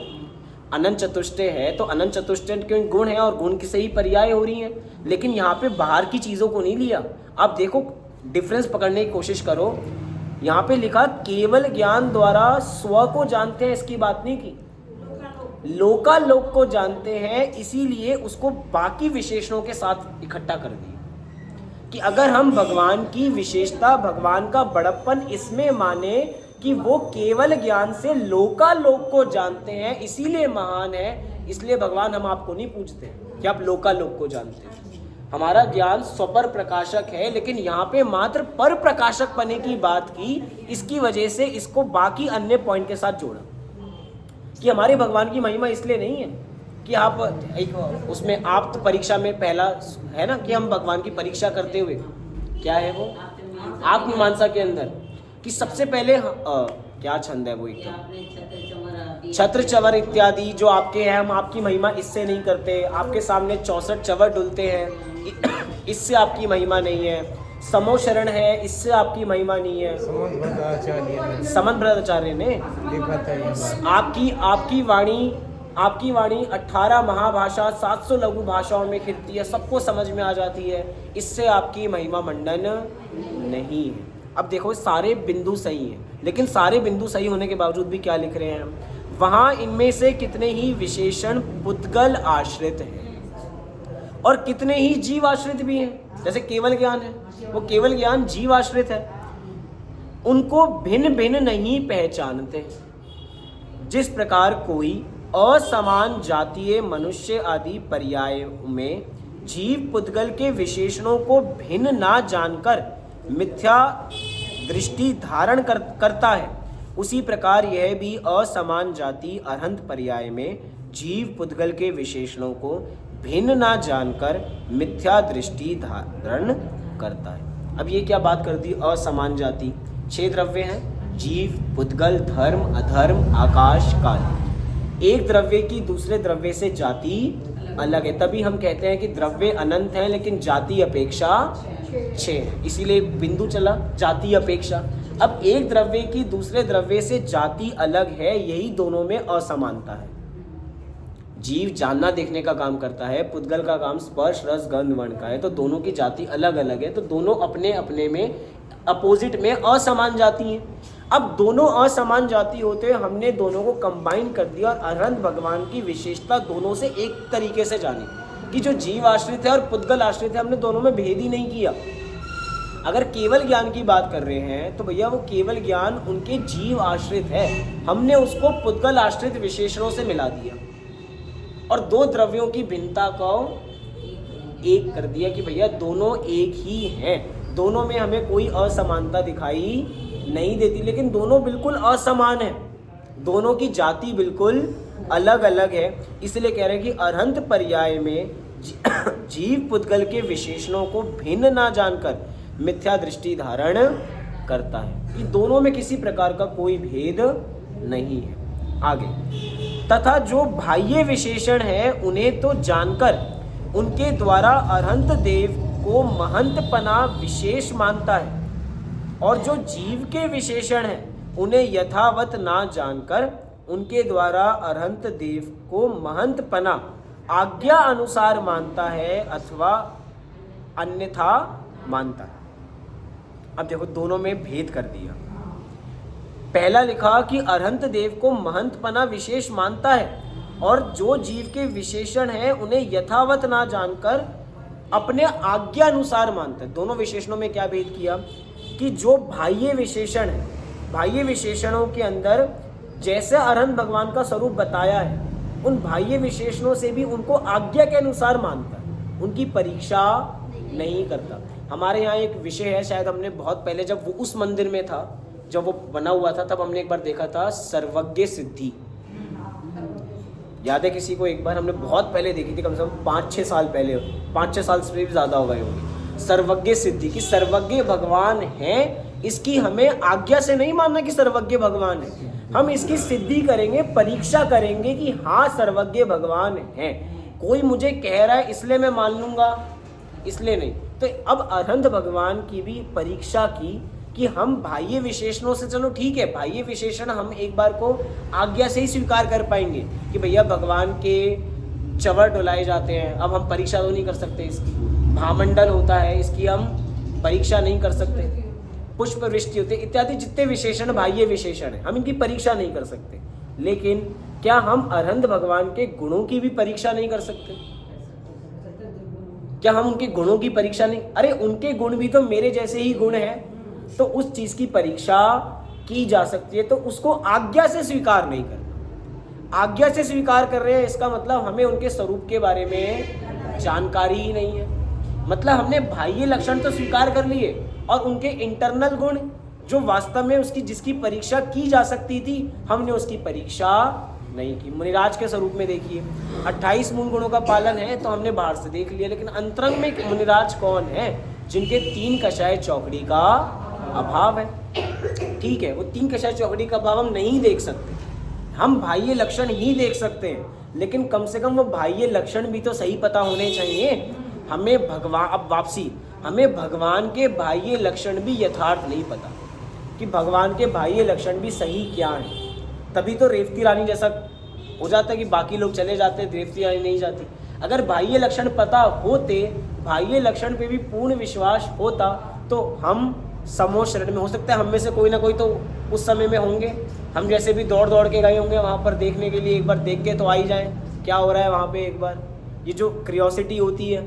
अनंत चतुष्टय है तो अनंत चतुष्टय के गुण है और गुण की से ही पर्याय हो रही है, लेकिन यहाँ पे बाहर की चीज़ों को नहीं लिया। आप देखो डिफरेंस पकड़ने की कोशिश करो, यहाँ पे लिखा केवल ज्ञान द्वारा स्व को जानते हैं, इसकी बात नहीं की, लोकालोक को जानते हैं, इसीलिए उसको बाकी विशेषणों के साथ इकट्ठा कर दिया कि अगर हम भगवान की विशेषता, भगवान का बड़प्पन इसमें माने कि वो केवल ज्ञान से लोकालोक को जानते हैं, इसीलिए महान है, इसलिए भगवान हम आपको नहीं पूछते कि आप लोकालोक को जानते हैं। हमारा ज्ञान स्वपर प्रकाशक है, लेकिन यहाँ पे मात्र पर प्रकाशक बने की बात की, इसकी वजह से इसको बाकी अन्य पॉइंट के साथ जोड़ा कि हमारे भगवान की महिमा इसलिए नहीं है कि आप एक उसमें आप तो परीक्षा में पहला है ना कि हम भगवान की परीक्षा करते हुए क्या है वो आत्ममीमांसा के अंदर कि सबसे पहले क्या छंद है वो, एकदम छत्र चवर इत्यादि जो आपके हैं, हम आपकी महिमा इससे नहीं करते, आपके सामने 64 चवर डुलते हैं, इससे आपकी महिमा नहीं है, समो शरण है, इससे आपकी महिमा नहीं है। समन भद्राचार्य ने आपकी वाणी आपकी वाणी 18 महाभाषा 700 लघु भाषाओं में खिलती है, सबको समझ में आ जाती है, इससे आपकी महिमा मंडन नहीं है। अब देखो सारे बिंदु सही हैं, लेकिन सारे बिंदु सही होने के बावजूद भी क्या लिख रहे हैं हम, वहाँ इनमें से कितने ही विशेषण पुद्गल आश्रित हैं और कितने ही जीव आश्रित भी हैं। जैसे केवल ज्ञान है, वो केवल ज्ञान जीव आश्रित है, उनको भिन्न भिन्न नहीं पहचानते। जिस प्रकार कोई असमान जातीय मनुष्य आदि पर्याय में जीव पुद्गल के विशेषणों को भिन्न ना जानकर मिथ्या दृष्टि धारण करता है, उसी प्रकार यह भी असमान जाति अरहंत पर्याय में जीव पुद्गल के विशेषणों को भिन्न ना जानकर मिथ्या दृष्टि धारण करता है। अब ये क्या बात कर दी, असमान जाति, 6 द्रव्य हैं, जीव, पुद्गल, धर्म, अधर्म, आकाश, काल। एक द्रव्य की दूसरे द्रव्य से जाति अलग है, तभी हम कहते हैं कि द्रव्य अनंत है लेकिन जाति अपेक्षा 6 है, इसीलिए बिंदु चला जाति अपेक्षा। अब एक द्रव्य की दूसरे द्रव्य से जाति अलग है, यही दोनों में असमानता है। जीव जानना देखने का काम करता है, पुद्गल का काम स्पर्श रस गंध वर्ण का है, तो दोनों की जाति अलग अलग है, तो दोनों अपने अपने में अपोजिट में असमान जाति हैं। अब दोनों असमान जाति होते हुए हमने दोनों को कंबाइन कर दिया और अरहंत भगवान की विशेषता दोनों से एक तरीके से जानी कि जो जीव आश्रित है और पुद्गल आश्रित है, हमने दोनों में भेद ही नहीं किया। अगर केवल ज्ञान की बात कर रहे हैं तो भैया वो केवल ज्ञान उनके जीव आश्रित है, हमने उसको पुद्गल आश्रित विशेषणों से मिला दिया और 2 द्रव्यों की भिन्नता को एक कर दिया कि भैया दोनों एक ही हैं, दोनों में हमें कोई असमानता दिखाई नहीं देती, लेकिन दोनों बिल्कुल असमान है, दोनों की जाति बिल्कुल अलग अलग है। इसलिए कह रहे हैं कि अरहंत पर्याय में जीव पुद्गल के विशेषणों को भिन्न ना जानकर मिथ्या दृष्टि धारण करता है, कि दोनों में किसी प्रकार का कोई भेद नहीं है। आगे, तथा जो बाह्य विशेषण है उन्हें तो जानकर उनके द्वारा अरहंत देव को महंतपना विशेष मानता है, और जो जीव के विशेषण हैं उन्हें यथावत ना जानकर उनके द्वारा अरहंत देव को महंतपना आज्ञा अनुसार मानता है अथवा अन्यथा मानता है। अब देखो दोनों में भेद कर दिया। पहला लिखा कि अरहंत देव को महंतपना विशेष मानता है और जो जीव के विशेषण हैं उन्हें यथावत ना जानकर अपने आज्ञा अनुसार मानता है। दोनों विशेषणों में क्या भेद किया कि जो बाह्य विशेषण है, बाह्य विशेषणों के अंदर जैसे अरहंत भगवान का स्वरूप बताया है, उन बाह्य विशेषणों से भी उनको आज्ञा के अनुसार मानता है, उनकी परीक्षा नहीं करता। हमारे यहाँ एक विषय है, शायद हमने बहुत पहले जब वो उस मंदिर में था, जब वो बना हुआ था, तब हमने एक बार देखा था सर्वज्ञ सिद्धि। याद है किसी को? एक बार हमने बहुत पहले देखी थी, कम से कम 5-6 साल पहले, 5-6 साल से भी ज़्यादा हो गए होंगे। सर्वज्ञ सिद्धि की सर्वज्ञ भगवान है, इसकी हमें आज्ञा से नहीं मानना कि सर्वज्ञ भगवान है, हम इसकी सिद्धि करेंगे, परीक्षा करेंगे कि हाँ सर्वज्ञ भगवान है। कोई मुझे कह रहा है इसलिए मैं मान लूँगा, इसलिए नहीं। तो अब अरहंत भगवान की भी परीक्षा की कि हम बाह्य विशेषणों से, चलो ठीक है, बाह्य विशेषण हम एक बार को आज्ञा से ही स्वीकार कर पाएंगे कि भैया भगवान के चवर डुलाए जाते हैं, अब हम परीक्षा तो नहीं कर सकते इसकी। भामंडल होता है, इसकी हम परीक्षा नहीं कर सकते। पुष्प वृष्टि होते इत्यादि जितने विशेषण बाह्य विशेषण है, हम इनकी परीक्षा नहीं कर सकते। लेकिन क्या हम अरहंत भगवान के गुणों की भी परीक्षा नहीं कर सकते? क्या हम उनके गुणों की परीक्षा नहीं? अरे उनके गुण भी तो मेरे जैसे ही गुण हैं, तो उस चीज की परीक्षा की जा सकती है। तो उसको आज्ञा से स्वीकार नहीं करना। आज्ञा से स्वीकार कर रहे हैं, इसका मतलब हमें उनके स्वरूप के बारे में जानकारी ही नहीं है। मतलब हमने बाह्य लक्षण तो स्वीकार कर लिए और उनके इंटरनल गुण जो वास्तव में उसकी जिसकी परीक्षा की जा सकती थी, हमने उसकी परीक्षा नहीं की। मुनिराज के स्वरूप में देखिए, 28 मूल गुणों का पालन है तो हमने बाहर से देख लिया, लेकिन अंतरंग में मुनिराज कौन है? जिनके 3 कषाय चौकड़ी का अभाव है। ठीक है, वो 3 कषाय चौकड़ी का अभाव हम नहीं देख सकते, हम बाह्य लक्षण ही देख सकते हैं, लेकिन कम से कम वो बाह्य लक्षण भी तो सही पता होने चाहिए हमें। भगवान, अब वापसी, हमें भगवान के बाह्य लक्षण भी यथार्थ नहीं पता कि भगवान के बाह्य लक्षण भी सही क्या हैं। तभी तो रेवती रानी जैसा हो जाता है कि बाकी लोग चले जाते, देवतियाँ नहीं जाती। अगर बाह्य लक्षण पता होते, बाह्य लक्षण पे भी पूर्ण विश्वास होता, तो हम समूह शरण में, हो सकता है हम में से कोई ना कोई तो उस समय में होंगे, हम जैसे भी दौड़ दौड़ के गए होंगे वहाँ पर देखने के लिए, एक बार देख के तो आ ही जाएँ क्या हो रहा है वहाँ पे, एक बार ये जो क्रियोसिटी होती है।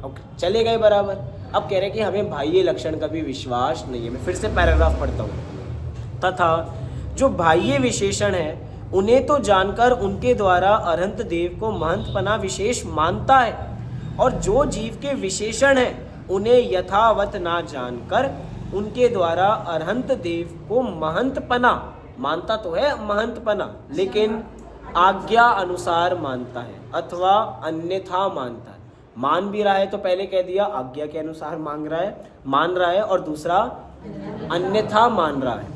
अब चले गए बराबर। अब कह रहे हैं कि हमें बाह्य लक्षण का भी विश्वास नहीं है। मैं फिर से पैराग्राफ पढ़ता हूँ। तथा जो बाह्य विशेषण है उन्हें तो जानकर उनके द्वारा अरहंत देव को महंतपना विशेष मानता है, और जो जीव के विशेषण हैं उन्हें यथावत ना जानकर उनके द्वारा अरहंत देव को महंतपना मानता तो है, महंतपना, लेकिन आज्ञा अनुसार मानता है अथवा अन्यथा मानता है। मान भी रहा है तो पहले कह दिया आज्ञा के अनुसार मान रहा है, और दूसरा अन्यथा मान रहा है,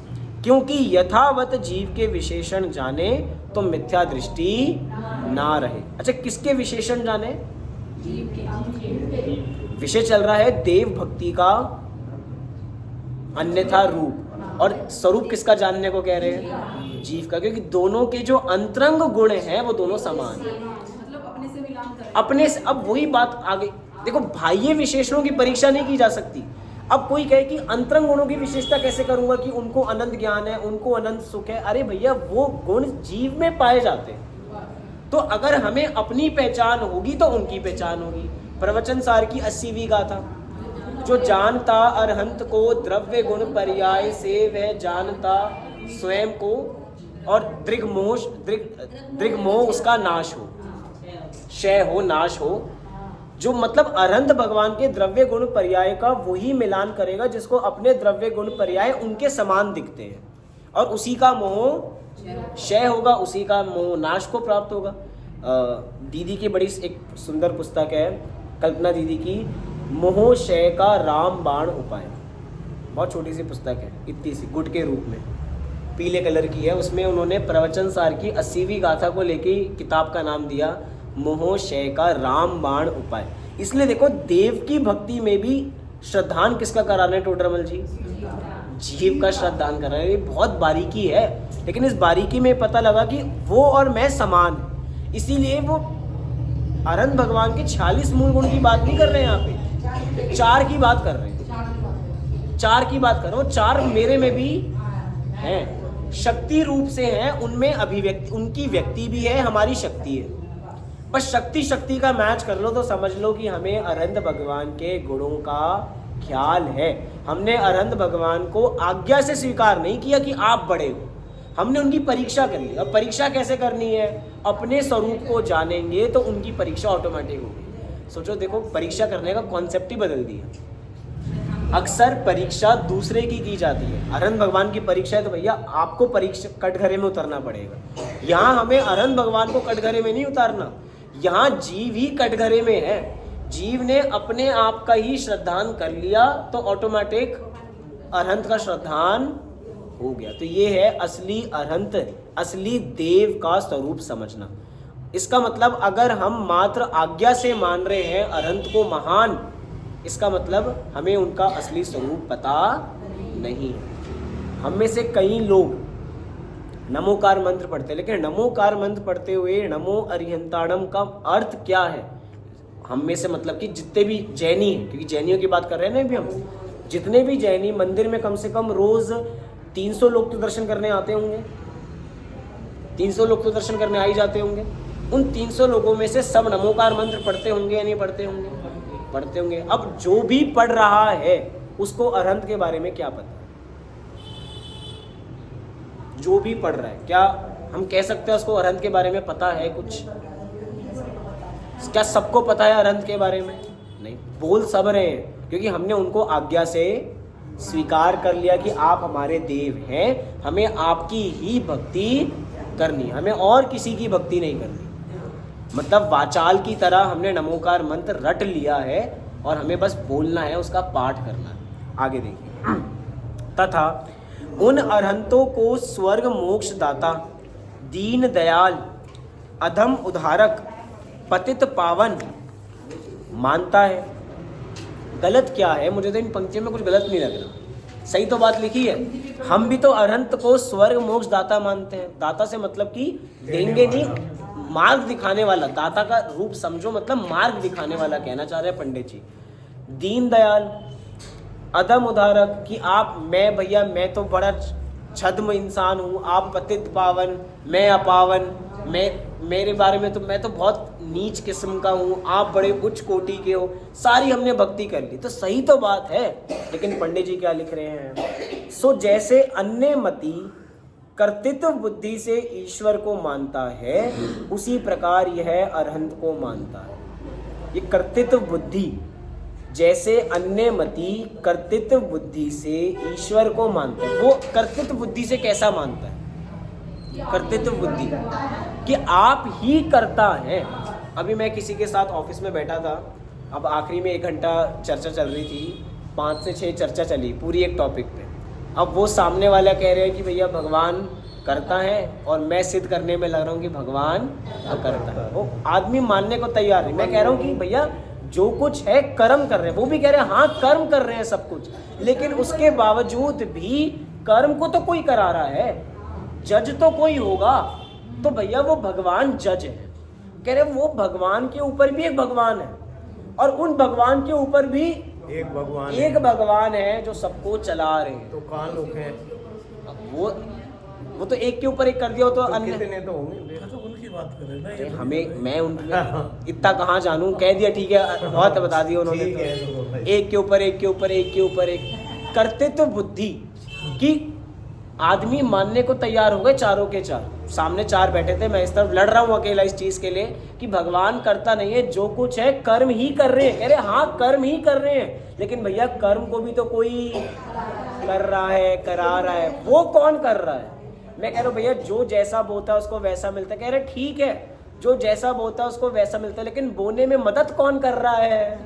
क्योंकि यथावत जीव के विशेषण जाने तो मिथ्या दृष्टि ना रहे। अच्छा, किसके विशेषण जाने? विषय चल रहा है देव भक्ति का, अन्यथा रूप, और स्वरूप किसका जानने को कह रहे हैं? जीव का, क्योंकि दोनों के जो अंतरंग गुण हैं वो दोनों समान हैं, अपने से। अब वही बात आगे देखो, बाह्य विशेषणों की परीक्षा नहीं की जा सकती। अब कोई कहे कि अंतरंग गुणों की विशेषता कैसे करूंगा, कि उनको अनंत ज्ञान है, उनको अनंत सुख है। अरे भैया, वो गुण जीव में पाए जाते हैं। तो अगर हमें अपनी पहचान होगी तो उनकी पहचान होगी। प्रवचन सार की 80वीं गाथा, जो जानता अरहंत को द्रव्य गुण पर्याय से वह जानता स्वयं को, और दृग मोह उसका नाश हो, क्षय हो, नाश हो। जो मतलब अरहंत भगवान के द्रव्य गुण पर्याय का वही मिलान करेगा जिसको अपने द्रव्य गुण पर्याय उनके समान दिखते हैं, और उसी का मोह क्षय होगा, उसी का मोह नाश को प्राप्त होगा। दीदी की बड़ी एक सुंदर पुस्तक है, कल्पना दीदी की, मोह क्षय का रामबाण उपाय। बहुत छोटी सी पुस्तक है, इतनी सी, गुट के रूप में, पीले कलर की है। उसमें उन्होंने प्रवचन सार की 80वीं गाथा को लेके किताब का नाम दिया मोह क्षय का रामबाण उपाय। इसलिए देखो, देव की भक्ति में भी श्रद्धान किसका कराना है टोडरमल जी? जीव का श्रद्धान कराना है। ये बहुत बारीकी है, लेकिन इस बारीकी में पता लगा कि वो और मैं समान है। इसीलिए वो अरहंत भगवान के 46 मूल गुण की बात नहीं कर रहे हैं, यहाँ पे 4 की बात कर रहे हैं, 4 की बात कर रहे हो। 4 मेरे में भी हैं, शक्ति रूप से हैं, उनमें अभिव्यक्ति, उनकी व्यक्ति भी है, हमारी शक्ति है। बस शक्ति का मैच कर लो तो समझ लो कि हमें अरहंत भगवान के गुणों का ख्याल है। हमने अरहंत भगवान को आज्ञा से स्वीकार नहीं किया कि आप बड़े हो, हमने उनकी परीक्षा कर ली। अब परीक्षा कैसे करनी है? अपने स्वरूप को जानेंगे तो उनकी परीक्षा ऑटोमेटिक होगी। सोचो, देखो, परीक्षा करने का कॉन्सेप्ट ही बदल दिया। अक्सर परीक्षा दूसरे की जाती है। अरहंत भगवान की परीक्षा है तो भैया आपको परीक्षा कटघरे में उतरना पड़ेगा। यहाँ हमें अरहंत भगवान को कटघरे में नहीं उतारना, यहाँ जीव ही कटघरे में है। जीव ने अपने आप का ही श्रद्धान कर लिया तो ऑटोमेटिक अरहंत का श्रद्धान हो गया। तो ये है असली अरहंत, असली देव का स्वरूप समझना। इसका मतलब अगर हम मात्र आज्ञा से मान रहे हैं अरहंत को महान, इसका मतलब हमें उनका असली स्वरूप पता नहीं है। हम में से कई लोग नमोकार मंत्र पढ़ते हैं, लेकिन नमोकार मंत्र पढ़ते हुए नमो अरिहंताणम का अर्थ क्या है? हम में से मतलब कि जितने भी जैनी हैं, क्योंकि जैनियों की बात कर रहे हैं ना अभी हम, जितने भी जैनी मंदिर में कम से कम रोज 300 लोग तो दर्शन करने आते होंगे, 300 लोग तो दर्शन करने आ ही जाते होंगे। उन 300 लोगों में से सब नमोकार मंत्र पढ़ते होंगे या नहीं पढ़ते होंगे? पढ़ते होंगे। अब जो भी पढ़ रहा है उसको अरहंत के बारे में क्या पता? जो भी पढ़ रहा है, क्या हम कह सकते हैं उसको अरहंत के बारे में पता है कुछ? क्या सबको पता है अरहंत के बारे में? नहीं, बोल सब रहे हैं, क्योंकि हमने उनको आज्ञा से स्वीकार कर लिया कि आप हमारे देव हैं, हमें आपकी ही भक्ति करनी, हमें और किसी की भक्ति नहीं करनी। मतलब वाचाल की तरह हमने नमोकार मंत्र रट लिया है और हमें बस बोलना है, उसका पाठ करना है। आगे देखिए, तथा उन अरहंतों को स्वर्ग मोक्ष दाता, दीन दयाल, अधम उद्धारक, पतित पावन मानता है। गलत क्या है? मुझे तो इन पंक्तियों में कुछ गलत नहीं लग रहा। सही तो बात लिखी है। हम भी तो अरहंत को स्वर्ग मोक्ष दाता मानते हैं। दाता से मतलब कि देंगे नहीं, मार्ग दिखाने वाला, दाता का रूप समझो मतलब मार्ग दिखाने वाला कहना चाह रहे हैं पंडित जी। दीन दयाल, अदम उदारक कि आप, मैं भैया मैं तो बड़ा छद्म इंसान हूँ, आप पतित पावन, मैं अपावन, मेरे बारे में तो मैं तो बहुत नीच किस्म का हूँ, आप बड़े उच्च कोटि के हो। सारी हमने भक्ति कर ली तो सही तो बात है, लेकिन पंडित जी क्या लिख रहे हैं? सो जैसे अन्य मति कर्तृत्व बुद्धि से ईश्वर को मानता है, उसी प्रकार यह अरहंत को मानता है। ये कर्तृत्व बुद्धि, जैसे अन्य मति कर्तृत्व बुद्धि से ईश्वर को मानता है। वो कर्तृत्व बुद्धि से कैसा मानता है? कर्तृत्व बुद्धि कि आप ही करता है। अभी मैं किसी के साथ ऑफिस में बैठा था, अब आखिरी में 1 घंटा चर्चा चल रही थी, 5 से 6 चर्चा चली पूरी एक टॉपिक पे। अब वो सामने वाला कह रहे हैं कि भैया भगवान करता है, और मैं सिद्ध करने में लग रहा हूँ कि भगवान करता है। वो आदमी मानने को तैयार नहीं। मैं कह रहा हूँ कि भैया जो कुछ है कर्म कर रहे हैं। वो भी कह रहे हैं हाँ कर्म कर रहे हैं सब कुछ, लेकिन उसके बावजूद भी कर्म को तो कोई करा रहा है, जज तो कोई होगा। तो भैया वो भगवान जज है। कह रहे वो भगवान के ऊपर भी एक भगवान है, और उन भगवान के ऊपर भी एक भगवान है जो सबको चला रहे हैं। तो कहाँ लोग हैं? वो तो एक के ऊपर एक कर दिया हो तो अन्य कितने तो होंगे। तो उनकी बात करें ना, हमें मैं उनमें इतना कहाँ जानूं, कह दिया ठीक है, बहुत बता दिया उन्होंने। तो एक के ऊपर एक के ऊपर एक के ऊपर एक कर्तृत्व बुद्धि कि आदमी मानने को तैयार हो गए, चारों के चार सामने 4 बैठे थे, मैं इस तरफ लड़ रहा हूँ अकेला इस चीज के लिए कि भगवान करता नहीं है, जो कुछ है कर्म ही कर रहे हैं। कह रहे हाँ कर्म ही कर रहे हैं, लेकिन भैया कर्म को भी तो कोई कर रहा है, करा रहा है। वो कौन कर रहा है? मैं कह रहा हूँ भैया जो जैसा बोता है उसको वैसा मिलता है। कह रहे ठीक है, जो जैसा बोता है उसको वैसा मिलता है, लेकिन बोने में मदद कौन कर रहा है?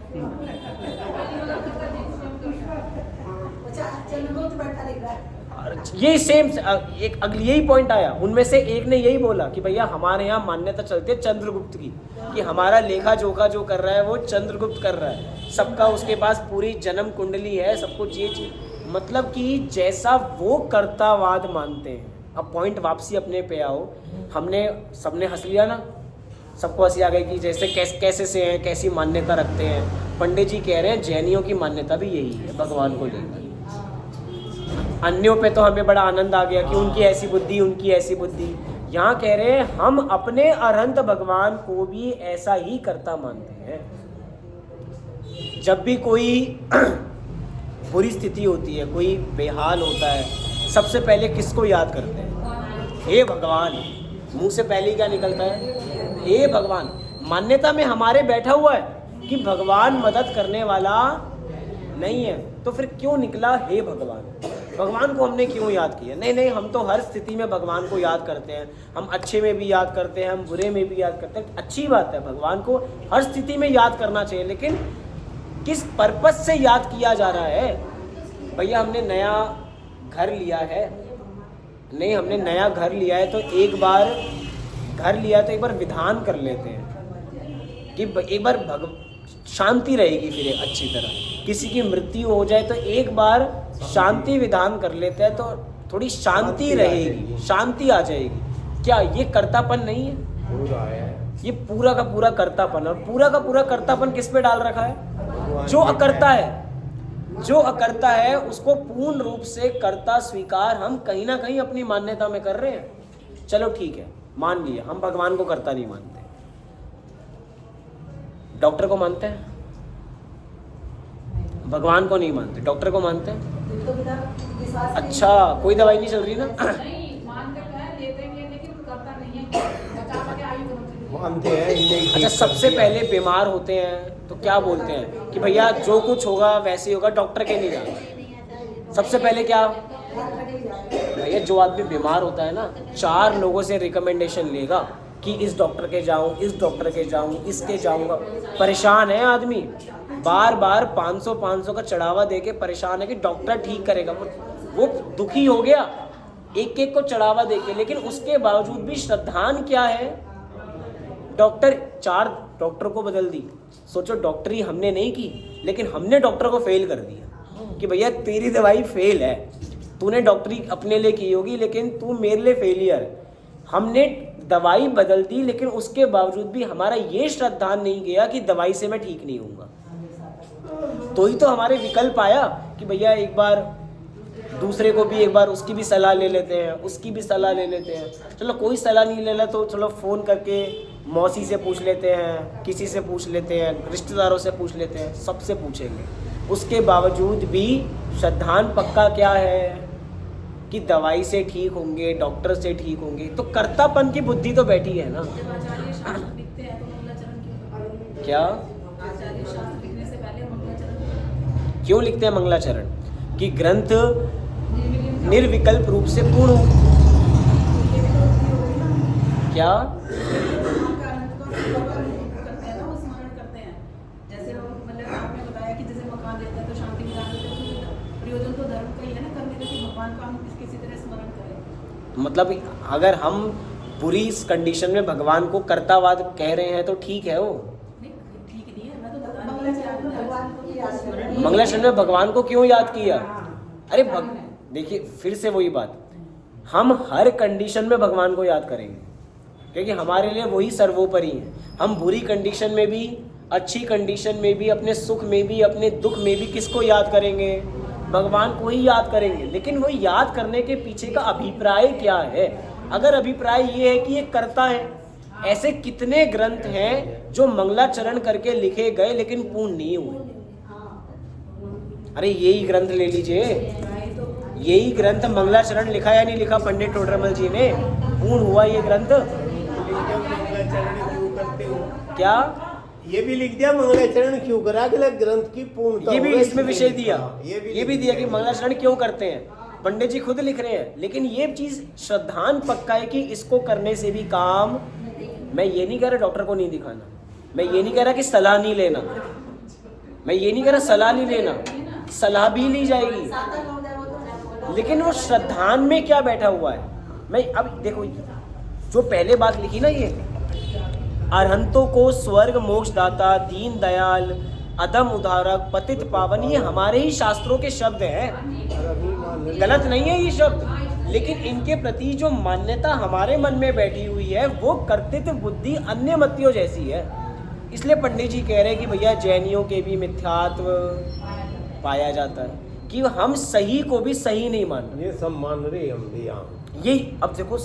यही सेम एक अगली यही पॉइंट आया, उनमें से एक ने यही बोला कि भैया हमारे यहाँ मान्यता चलती है चंद्रगुप्त की, कि हमारा लेखा जोखा जो कर रहा है वो चंद्रगुप्त कर रहा है, सबका उसके पास पूरी जन्म कुंडली है, सब कुछ ये चीज, मतलब कि जैसा वो कर्तावाद मानते हैं। अब पॉइंट वापसी अपने पे आओ, हमने सबने हंस लिया ना, सबको हंसी आ गई कि जैसे कैसे से हैं, कैसी मान्यता रखते हैं। पंडित जी कह रहे हैं जैनियों की मान्यता भी यही है भगवान को लेकर। अन्यों पे तो हमें बड़ा आनंद आ गया कि उनकी ऐसी बुद्धि, उनकी ऐसी बुद्धि। यहाँ कह रहे हैं हम अपने अरहंत भगवान को भी ऐसा ही करता मानते हैं। जब भी कोई बुरी स्थिति होती है, कोई बेहाल होता है, सबसे पहले किसको याद करते हैं? हे भगवान। मुंह से पहले क्या निकलता है? हे भगवान। मान्यता में हमारे बैठा हुआ है कि भगवान मदद करने वाला नहीं है, तो फिर क्यों निकला हे भगवान? भगवान को हमने क्यों याद किया? नहीं, हम तो हर स्थिति में भगवान को याद करते हैं। हम अच्छे में भी याद करते हैं, हम बुरे में भी याद करते हैं। अच्छी बात है, भगवान को हर स्थिति में याद करना चाहिए, लेकिन किस पर्पस से याद किया जा रहा है? भैया हमने नया घर लिया है, नहीं हमने नया घर लिया है तो एक बार घर लिया तो एक बार विधान कर लेते हैं कि एक बार शांति रहेगी, फिर अच्छी तरह। किसी की मृत्यु हो जाए तो एक बार शांति विधान कर लेते हैं तो थोड़ी शांति रहेगी, शांति आ जाएगी। क्या ये कर्तापन नहीं है? पूरा है ये पूरा का पूरा कर्तापन, और पूरा का पूरा कर्तापन किस पे डाल रखा है? जो अकर्ता है, जो अकर्ता है उसको पूर्ण रूप से कर्ता स्वीकार हम कहीं ना कहीं अपनी मान्यता में कर रहे हैं। चलो ठीक है, मान लिया, हम भगवान को कर्ता नहीं मानते। डॉक्टर को मानते हैं? भगवान को नहीं मानते, डॉक्टर को मानते हैं। अच्छा, कोई दवाई नहीं चल रही ना? मानते हैं। अच्छा, सबसे पहले बीमार होते हैं तो क्या बोलते हैं कि भैया जो कुछ होगा वैसे ही होगा, डॉक्टर के नहीं जाना। सबसे पहले क्या भैया, जो आदमी बीमार होता है ना, 4 लोगों से रिकमेंडेशन लेगा कि इस डॉक्टर के जाऊं, इस डॉक्टर के जाऊं, इसके जाऊंगा। परेशान है आदमी, बार बार 500 का चढ़ावा देके परेशान है कि डॉक्टर ठीक करेगा। वो दुखी हो गया एक एक को चढ़ावा देके, लेकिन उसके बावजूद भी श्रद्धान क्या है? डॉक्टर 4 डॉक्टर को बदल दी। सोचो, डॉक्टरी हमने नहीं की, लेकिन हमने डॉक्टर को फेल कर दिया। कि भैया तेरी दवाई फेल है, तूने डॉक्टरी अपने लिए की होगी लेकिन तू मेरे लिए फेलियर है। हमने दवाई बदल दी लेकिन उसके बावजूद भी हमारा ये श्रद्धान नहीं गया कि दवाई से मैं ठीक नहीं होऊंगा। तो ही तो हमारे विकल्प आया कि भैया एक बार दूसरे को भी एक बार उसकी भी सलाह ले लेते हैं, उसकी भी सलाह ले लेते हैं। चलो कोई सलाह नहीं ले ला तो चलो फ़ोन करके मौसी से पूछ लेते हैं, किसी से पूछ लेते हैं, रिश्तेदारों से पूछ लेते हैं, सबसे पूछेंगे। उसके बावजूद भी श्रद्धान पक्का क्या है कि दवाई से ठीक होंगे, डॉक्टर से ठीक होंगे। तो कर्तापन की बुद्धि तो बैठी है ना। क्या क्यों लिखते हैं मंगलाचरण? कि ग्रंथ निर्विकल्प रूप से पूर्ण हो। क्या मतलब अगर हम बुरी इस कंडीशन में भगवान को कर्तावाद कह रहे हैं तो ठीक है वो। मंगलाचरण में भगवान को क्यों याद किया? अरे देखिए फिर से वही बात, हम हर कंडीशन में भगवान को याद करेंगे क्योंकि हमारे लिए वही सर्वोपरि है। हम बुरी कंडीशन में भी, अच्छी कंडीशन में भी, अपने सुख में भी, अपने दुख में भी किसको याद करेंगे? भगवान को ही याद करेंगे। लेकिन वो याद करने के पीछे का अभिप्राय क्या है? अगर अभिप्राय ये है कि ये करता है, ऐसे कितने ग्रंथ हैं जो मंगलाचरण करके लिखे गए लेकिन पूर्ण नहीं हुए। अरे यही ग्रंथ ले लीजिए, यही ग्रंथ मंगलाचरण लिखा या नहीं लिखा पंडित टोडरमल जी ने? पूर्ण हुआ ये ग्रंथ? क्या ये भी लिख दिया मंगलाचरण क्यों करा? अगला ग्रंथ की पूर्णता ये भी इसमें विषय दिया, ये भी दिया कि दिया। मंगलाचरण क्यों करते हैं, पंडित जी खुद लिख रहे हैं। लेकिन ये चीज श्रद्धान पक्का है कि इसको करने से भी काम, मैं ये नहीं कह रहा डॉक्टर को नहीं दिखाना, मैं ये नहीं कह रहा कि सलाह नहीं लेना, मैं ये नहीं कह रहा सलाह नहीं लेना, सलाह भी ली जाएगी, लेकिन वो श्रद्धान में क्या बैठा हुआ है। मैं अब देखो जो पहले बात लिखी ना, ये अरहंतों को स्वर्ग मोक्ष दाता, दीन दयाल, अदम उद्धारक, पतित पावन, ये हमारे ही शास्त्रों के शब्द हैं, गलत नहीं है ये शब्द। लेकिन इनके प्रति जो मान्यता हमारे मन में बैठी हुई है वो कर्तृत्व बुद्धि अन्य मतियों जैसी है। इसलिए पंडित जी कह रहे हैं कि भैया जैनियों के भी मिथ्यात्व पाया जाता है, कि हम सही को भी सही नहीं मान रहे। ये सब मान रहे हम भी यहाँ। यही अब देखो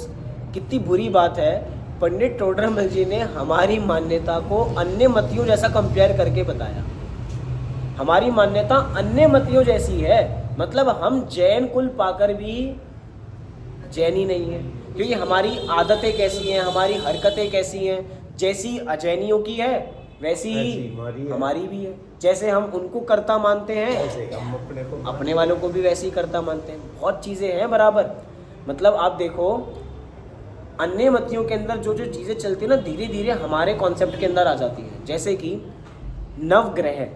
कितनी बुरी बात है, पंडित टोडरमल जी ने हमारी मान्यता को अन्य मतियों जैसा कंपेयर करके बताया। हमारी मान्यता अन्य मतियों जैसी है, मतलब हम जैन कुल पाकर भी जैन ही नहीं है, क्योंकि हमारी आदतें कैसी हैं, हमारी हरकतें कैसी हैं, जैसी अजैनियों की है वैसी ही हमारी भी है। जैसे हम उनको कर्ता मानते हैं, हम अपने वालों को भी वैसे ही कर्ता मानते हैं। बहुत चीज़ें हैं बराबर। मतलब आप देखो अन्य मतियों के अंदर जो जो चीज़ें चलती है ना, धीरे धीरे हमारे कॉन्सेप्ट के अंदर आ जाती है। जैसे कि नवग्रह,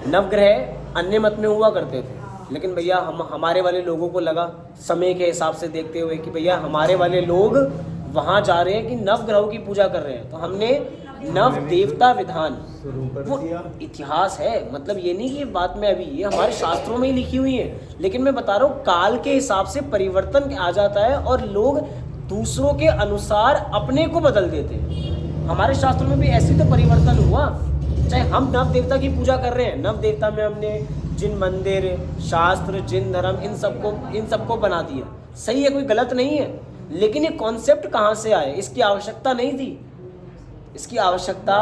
नवग्रह अन्य मत में हुआ करते थे, लेकिन भैया हमारे वाले लोगों को लगा समय के हिसाब से देखते हुए कि भैया हमारे वाले लोग वहाँ जा रहे हैं कि नवग्रहों की पूजा कर रहे हैं, तो हमने नव देवता विधान, वो इतिहास है, मतलब ये नहीं कि बात में अभी ये हमारे शास्त्रों में ही लिखी हुई है। लेकिन मैं बता रहा हूँ काल के हिसाब से परिवर्तन आ जाता है और लोग दूसरों के अनुसार अपने को बदल देते हैं। हमारे शास्त्रों में भी ऐसे तो परिवर्तन हुआ। चाहे हम नव देवता की पूजा कर रहे हैं, नव देवता में हमने जिन मंदिर, शास्त्र, जिन धर्म, इन सबको बना दिया, सही है, कोई गलत नहीं है। लेकिन ये कॉन्सेप्ट कहाँ से आए? इसकी आवश्यकता नहीं थी, इसकी आवश्यकता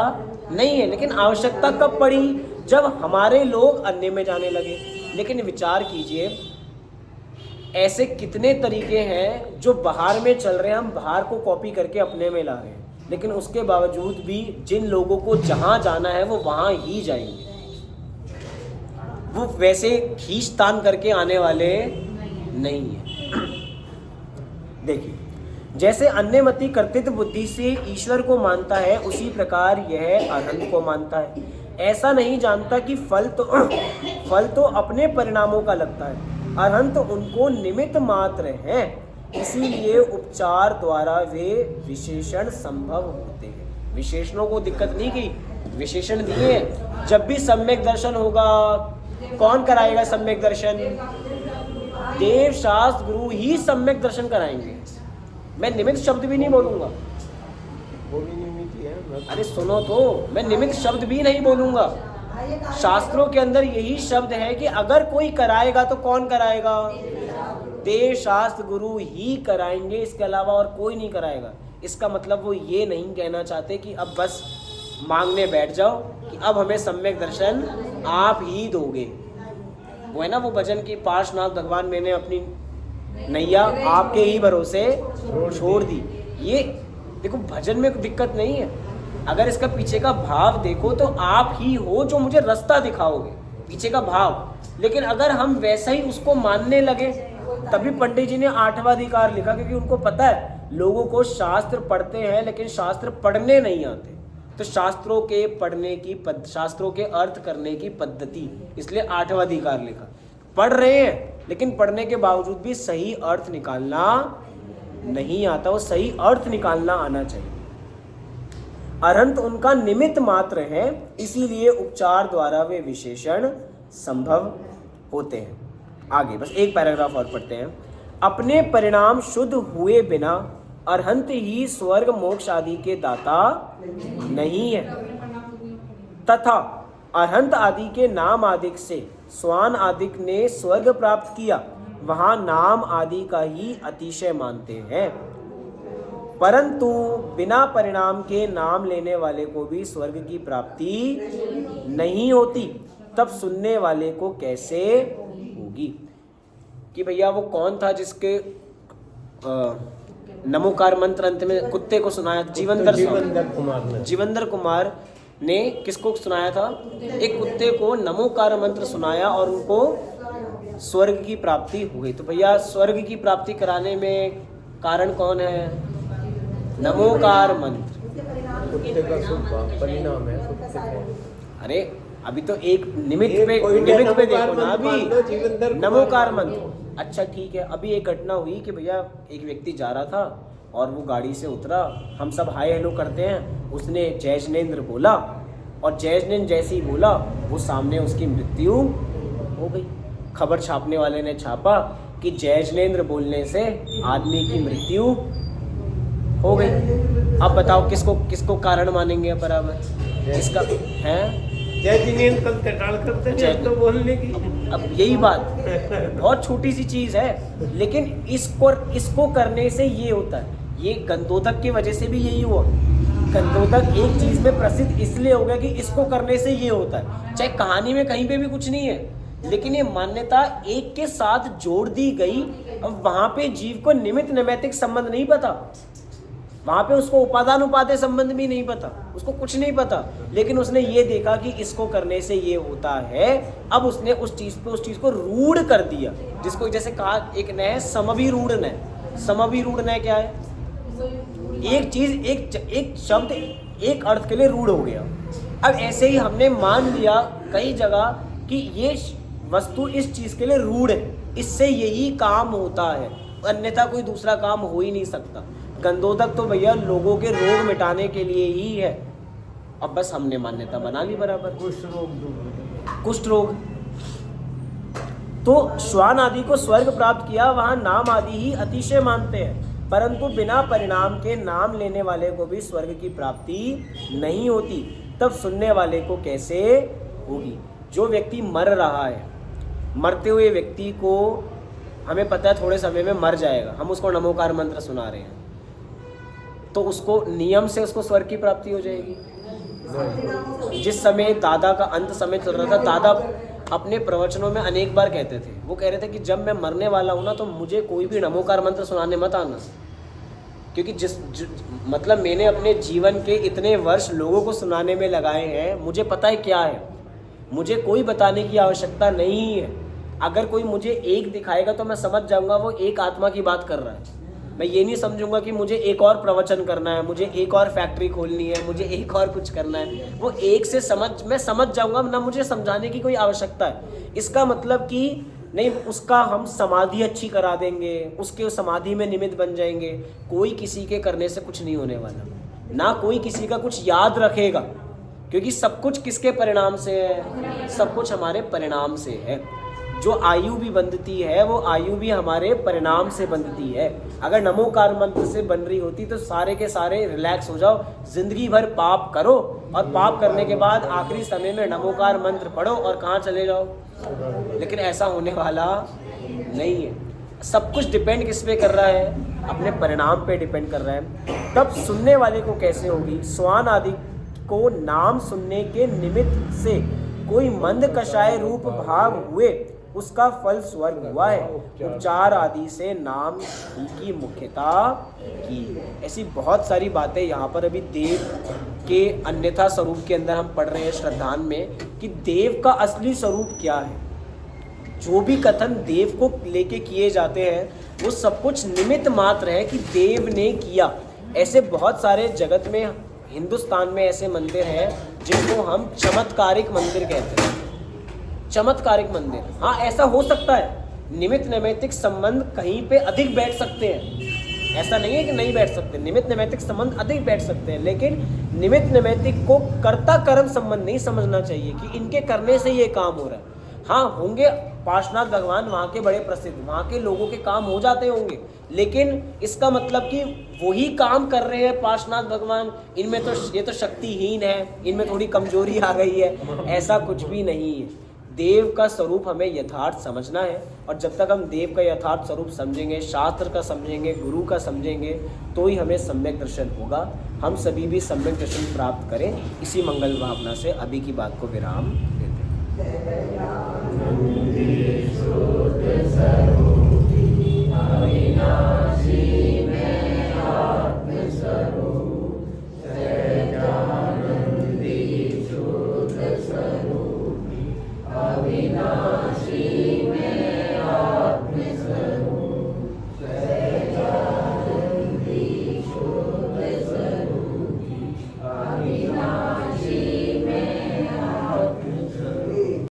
नहीं है। लेकिन आवश्यकता कब पड़ी? जब हमारे लोग अन्य में जाने लगे। लेकिन विचार कीजिए, ऐसे कितने तरीके हैं जो बाहर में चल रहे हैं, हम बाहर को कॉपी करके अपने में ला रहे हैं, लेकिन उसके बावजूद भी जिन लोगों को जहाँ जाना है वो वहाँ ही जाएंगे, वो वैसे खींचतान करके आने वाले नहीं है। देखिए, जैसे अन्यमति कर्तृत्व बुद्धि से ईश्वर को मानता है, उसी प्रकार यह अरहंत को मानता है। ऐसा नहीं जानता कि फल तो अपने परिणामों का लगता है। अरहंत उनको निमित्त मात्र हैं, इसीलिए उपचार द्वारा वे विशेषण संभव होते हैं। विशेषणों को दिक्कत नहीं की, विशेषण दिए। जब भी सम्यक दर्शन होगा, कौन कराएगा सम्यक दर्शन? देव शास्त्र गुरु ही सम्यक दर्शन कराएंगे। मैं निमित्त शब्द भी नहीं बोलूंगा। वो भी निमित्त ही है। अरे सुनो तो, मैं निमित्त शब्द भी नहीं बोलूंगा। शास्त्रों के अंदर यही शब्द है कि अगर कोई कराएगा तो कौन कराएगा? देव शास्त्र गुरु ही कराएंगे, इसके अलावा और कोई नहीं कराएगा। इसका मतलब वो ये नहीं कहना चाहते कि अब बस मांगने बैठ जाओ कि अब हमें सम्यक दर्शन आप ही दोगे। वो है ना वो भजन की, पार्श्वनाथ भगवान मैंने अपनी नैया आपके ही भरोसे छोड़ दी। ये देखो भजन में कोई दिक्कत नहीं है, अगर इसका पीछे का भाव देखो तो आप ही हो जो मुझे रास्ता दिखाओगे, पीछे का भाव। लेकिन अगर हम वैसा ही उसको मानने लगे, तभी पंडित जी ने 8वां अधिकार लिखा, क्योंकि उनको पता है लोगों को शास्त्र पढ़ते हैं लेकिन शास्त्र पढ़ने नहीं आते। तो शास्त्रों के पढ़ने की शास्त्रों के अर्थ करने की पद्धति, इसलिए 8वां अधिकार लिखा। पढ़ रहे हैं लेकिन पढ़ने के बावजूद भी सही अर्थ निकालना नहीं आता, वो सही अर्थ निकालना आना चाहिए। अरहंत उनका निमित्त मात्र है, इसीलिए उपचार द्वारा वे विशेषण संभव होते हैं। आगे बस एक पैराग्राफ और पढ़ते हैं। अपने परिणाम शुद्ध हुए बिना अरहंत ही स्वर्ग मोक्ष आदि के दाता नहीं है, तथा अरहंत आदि के नाम आदि से स्वान आदि ने स्वर्ग प्राप्त किया, वहां नाम आदि का ही अतिशय मानते हैं। परंतु बिना परिणाम के नाम लेने वाले को भी स्वर्ग की प्राप्ति नहीं होती, तब सुनने वाले को कैसे होगी? कि भैया वो कौन था जिसके नमोकार मंत्र अंत में कुत्ते को सुनाया? जीवंदर कुमार ने किसको सुनाया था? एक कुत्ते को नमोकार मंत्र सुनाया और उनको स्वर्ग की प्राप्ति हो गई। तो भैया स्वर्ग की प्राप्ति कराने में कारण कौन है? नमोकार मंत्र। कुत्ते का शुभ परिणाम है। अरे अभी तो एक निमित्त पे देखो ना, अभी नमोकार मंत्र। अच्छा ठीक है, अभी एक घटना हुई कि भैया एक व्यक्ति जा रहा था और वो गाड़ी से उतरा, हम सब हाय हेलो करते हैं, उसने जय जिनेंद्र बोला और जय जिनेंद्र जैसे ही बोला वो सामने उसकी मृत्यु हो गई। खबर छापने वाले ने छापा कि जय जिनेंद्र बोलने से आदमी की मृत्यु हो गई। अब बताओ किसको कारण मानेंगे बराबर? इसका है जय जिनेंद्र कल टटाल करते हैं तो बोलने की। अब यही बात बहुत छोटी सी चीज है, लेकिन इसको करने से ये होता है। ये गंधोदक की वजह से भी यही हुआ। गंधोदक एक चीज में प्रसिद्ध इसलिए हो गया कि इसको करने से ये होता है। चाहे कहानी में कहीं पे भी कुछ नहीं है, लेकिन ये मान्यता एक के साथ जोड़ दी गई। अब वहां पे जीव को निमित्त नैमित्तिक संबंध नहीं पता, वहां पे उसको उपादान उपादेय संबंध भी नहीं पता, उसको कुछ नहीं पता, लेकिन उसने ये देखा कि इसको करने से ये होता है। अब उसने उस चीज को रूढ़ कर दिया, जिसको जैसे कहा एक नया समभिरूढ़ नय। समभिरूढ़ नय क्या है? एक चीज एक शब्द एक अर्थ के लिए रूढ़ हो गया। अब ऐसे ही हमने मान लिया कई जगह कि ये वस्तु इस चीज के लिए रूढ़ है, इससे यही काम होता है, अन्यथा कोई दूसरा काम हो ही नहीं सकता। गंधोदक तो भैया लोगों के रोग मिटाने के लिए ही है। अब बस हमने मान्यता बना ली बराबर। कुष्ठ रोग तो श्वान आदि को स्वर्ग प्राप्त किया, वहां नाम आदि ही अतिशय मानते हैं, परंतु बिना परिणाम के नाम लेने वाले को भी स्वर्ग की प्राप्ति नहीं होती, तब सुनने वाले को कैसे होगी? जो व्यक्ति मर रहा है, मरते हुए व्यक्ति को हमें पता है थोड़े समय में मर जाएगा, हम उसको नमोकार मंत्र सुना रहे हैं, तो उसको नियम से उसको स्वर्ग की प्राप्ति हो जाएगी। जिस समय दादा का अंत समय चल रहा था, दादा अपने प्रवचनों में अनेक बार कहते थे, वो कह रहे थे कि जब मैं मरने वाला हूँ ना, तो मुझे कोई भी नमोकार मंत्र सुनाने मत आना, क्योंकि मतलब मैंने अपने जीवन के इतने वर्ष लोगों को सुनाने में लगाए हैं, मुझे पता है क्या है, मुझे कोई बताने की आवश्यकता नहीं है। अगर कोई मुझे एक दिखाएगा तो मैं समझ जाऊंगा वो एक आत्मा की बात कर रहा है। मैं ये नहीं समझूंगा कि मुझे एक और प्रवचन करना है, मुझे एक और फैक्ट्री खोलनी है, मुझे एक और कुछ करना है। वो एक से मैं समझ जाऊंगा, ना मुझे समझाने की कोई आवश्यकता है। इसका मतलब कि नहीं उसका हम समाधि अच्छी करा देंगे, उसके समाधि में निमित्त बन जाएंगे। कोई किसी के करने से कुछ नहीं होने वाला, ना कोई किसी का कुछ याद रखेगा। क्योंकि सब कुछ किसके परिणाम से है? सब कुछ हमारे परिणाम से है। जो आयु भी बंधती है वो आयु भी हमारे परिणाम से बंधती है। अगर नमोकार मंत्र से बन रही होती तो सारे के सारे रिलैक्स हो जाओ, जिंदगी भर पाप करो और पाप करने के बाद आखिरी समय में नमोकार मंत्र पढ़ो और कहाँ चले जाओ। लेकिन ऐसा होने वाला नहीं है। सब कुछ डिपेंड किस पे कर रहा है? अपने परिणाम पे डिपेंड कर रहा है। तब सुनने वाले को कैसे होगी? स्वान आदि को नाम सुनने के निमित्त से कोई मंद कषाय रूप भाव हुए, उसका फल स्वर्ग हुआ है। उपचार आदि से नाम ही की मुख्यता की। ऐसी बहुत सारी बातें यहाँ पर अभी देव के अन्यथा स्वरूप के अंदर हम पढ़ रहे हैं श्रद्धान में कि देव का असली स्वरूप क्या है। जो भी कथन देव को लेके किए जाते हैं वो सब कुछ निमित्त मात्र है कि देव ने किया। ऐसे बहुत सारे जगत में, हिंदुस्तान में ऐसे मंदिर हैं जिनको हम चमत्कारिक मंदिर कहते हैं। चमत्कारिक मंदिर, हाँ ऐसा हो सकता है। निमित्त नैमित्तिक संबंध कहीं पे अधिक बैठ सकते हैं, ऐसा नहीं है कि नहीं बैठ सकते। निमित्त नैमित्तिक संबंध अधिक बैठ सकते हैं, लेकिन निमित्त नैमित्तिक को कर्ता कर्म संबंध नहीं समझना चाहिए कि इनके करने से ये काम हो रहा है। हाँ होंगे पार्श्वनाथ भगवान वहाँ के बड़े प्रसिद्ध, वहाँ के लोगों के काम हो जाते होंगे, लेकिन इसका मतलब कि वही काम कर रहे हैं पार्श्वनाथ भगवान, इनमें तो ये तो शक्तिहीन है, इनमें थोड़ी कमजोरी आ गई है, ऐसा कुछ भी नहीं है। देव का स्वरूप हमें यथार्थ समझना है, और जब तक हम देव का यथार्थ स्वरूप समझेंगे, शास्त्र का समझेंगे, गुरु का समझेंगे, तो ही हमें सम्यक दर्शन होगा। हम सभी भी सम्यक दर्शन प्राप्त करें, इसी मंगल भावना से अभी की बात को विराम देते हैं।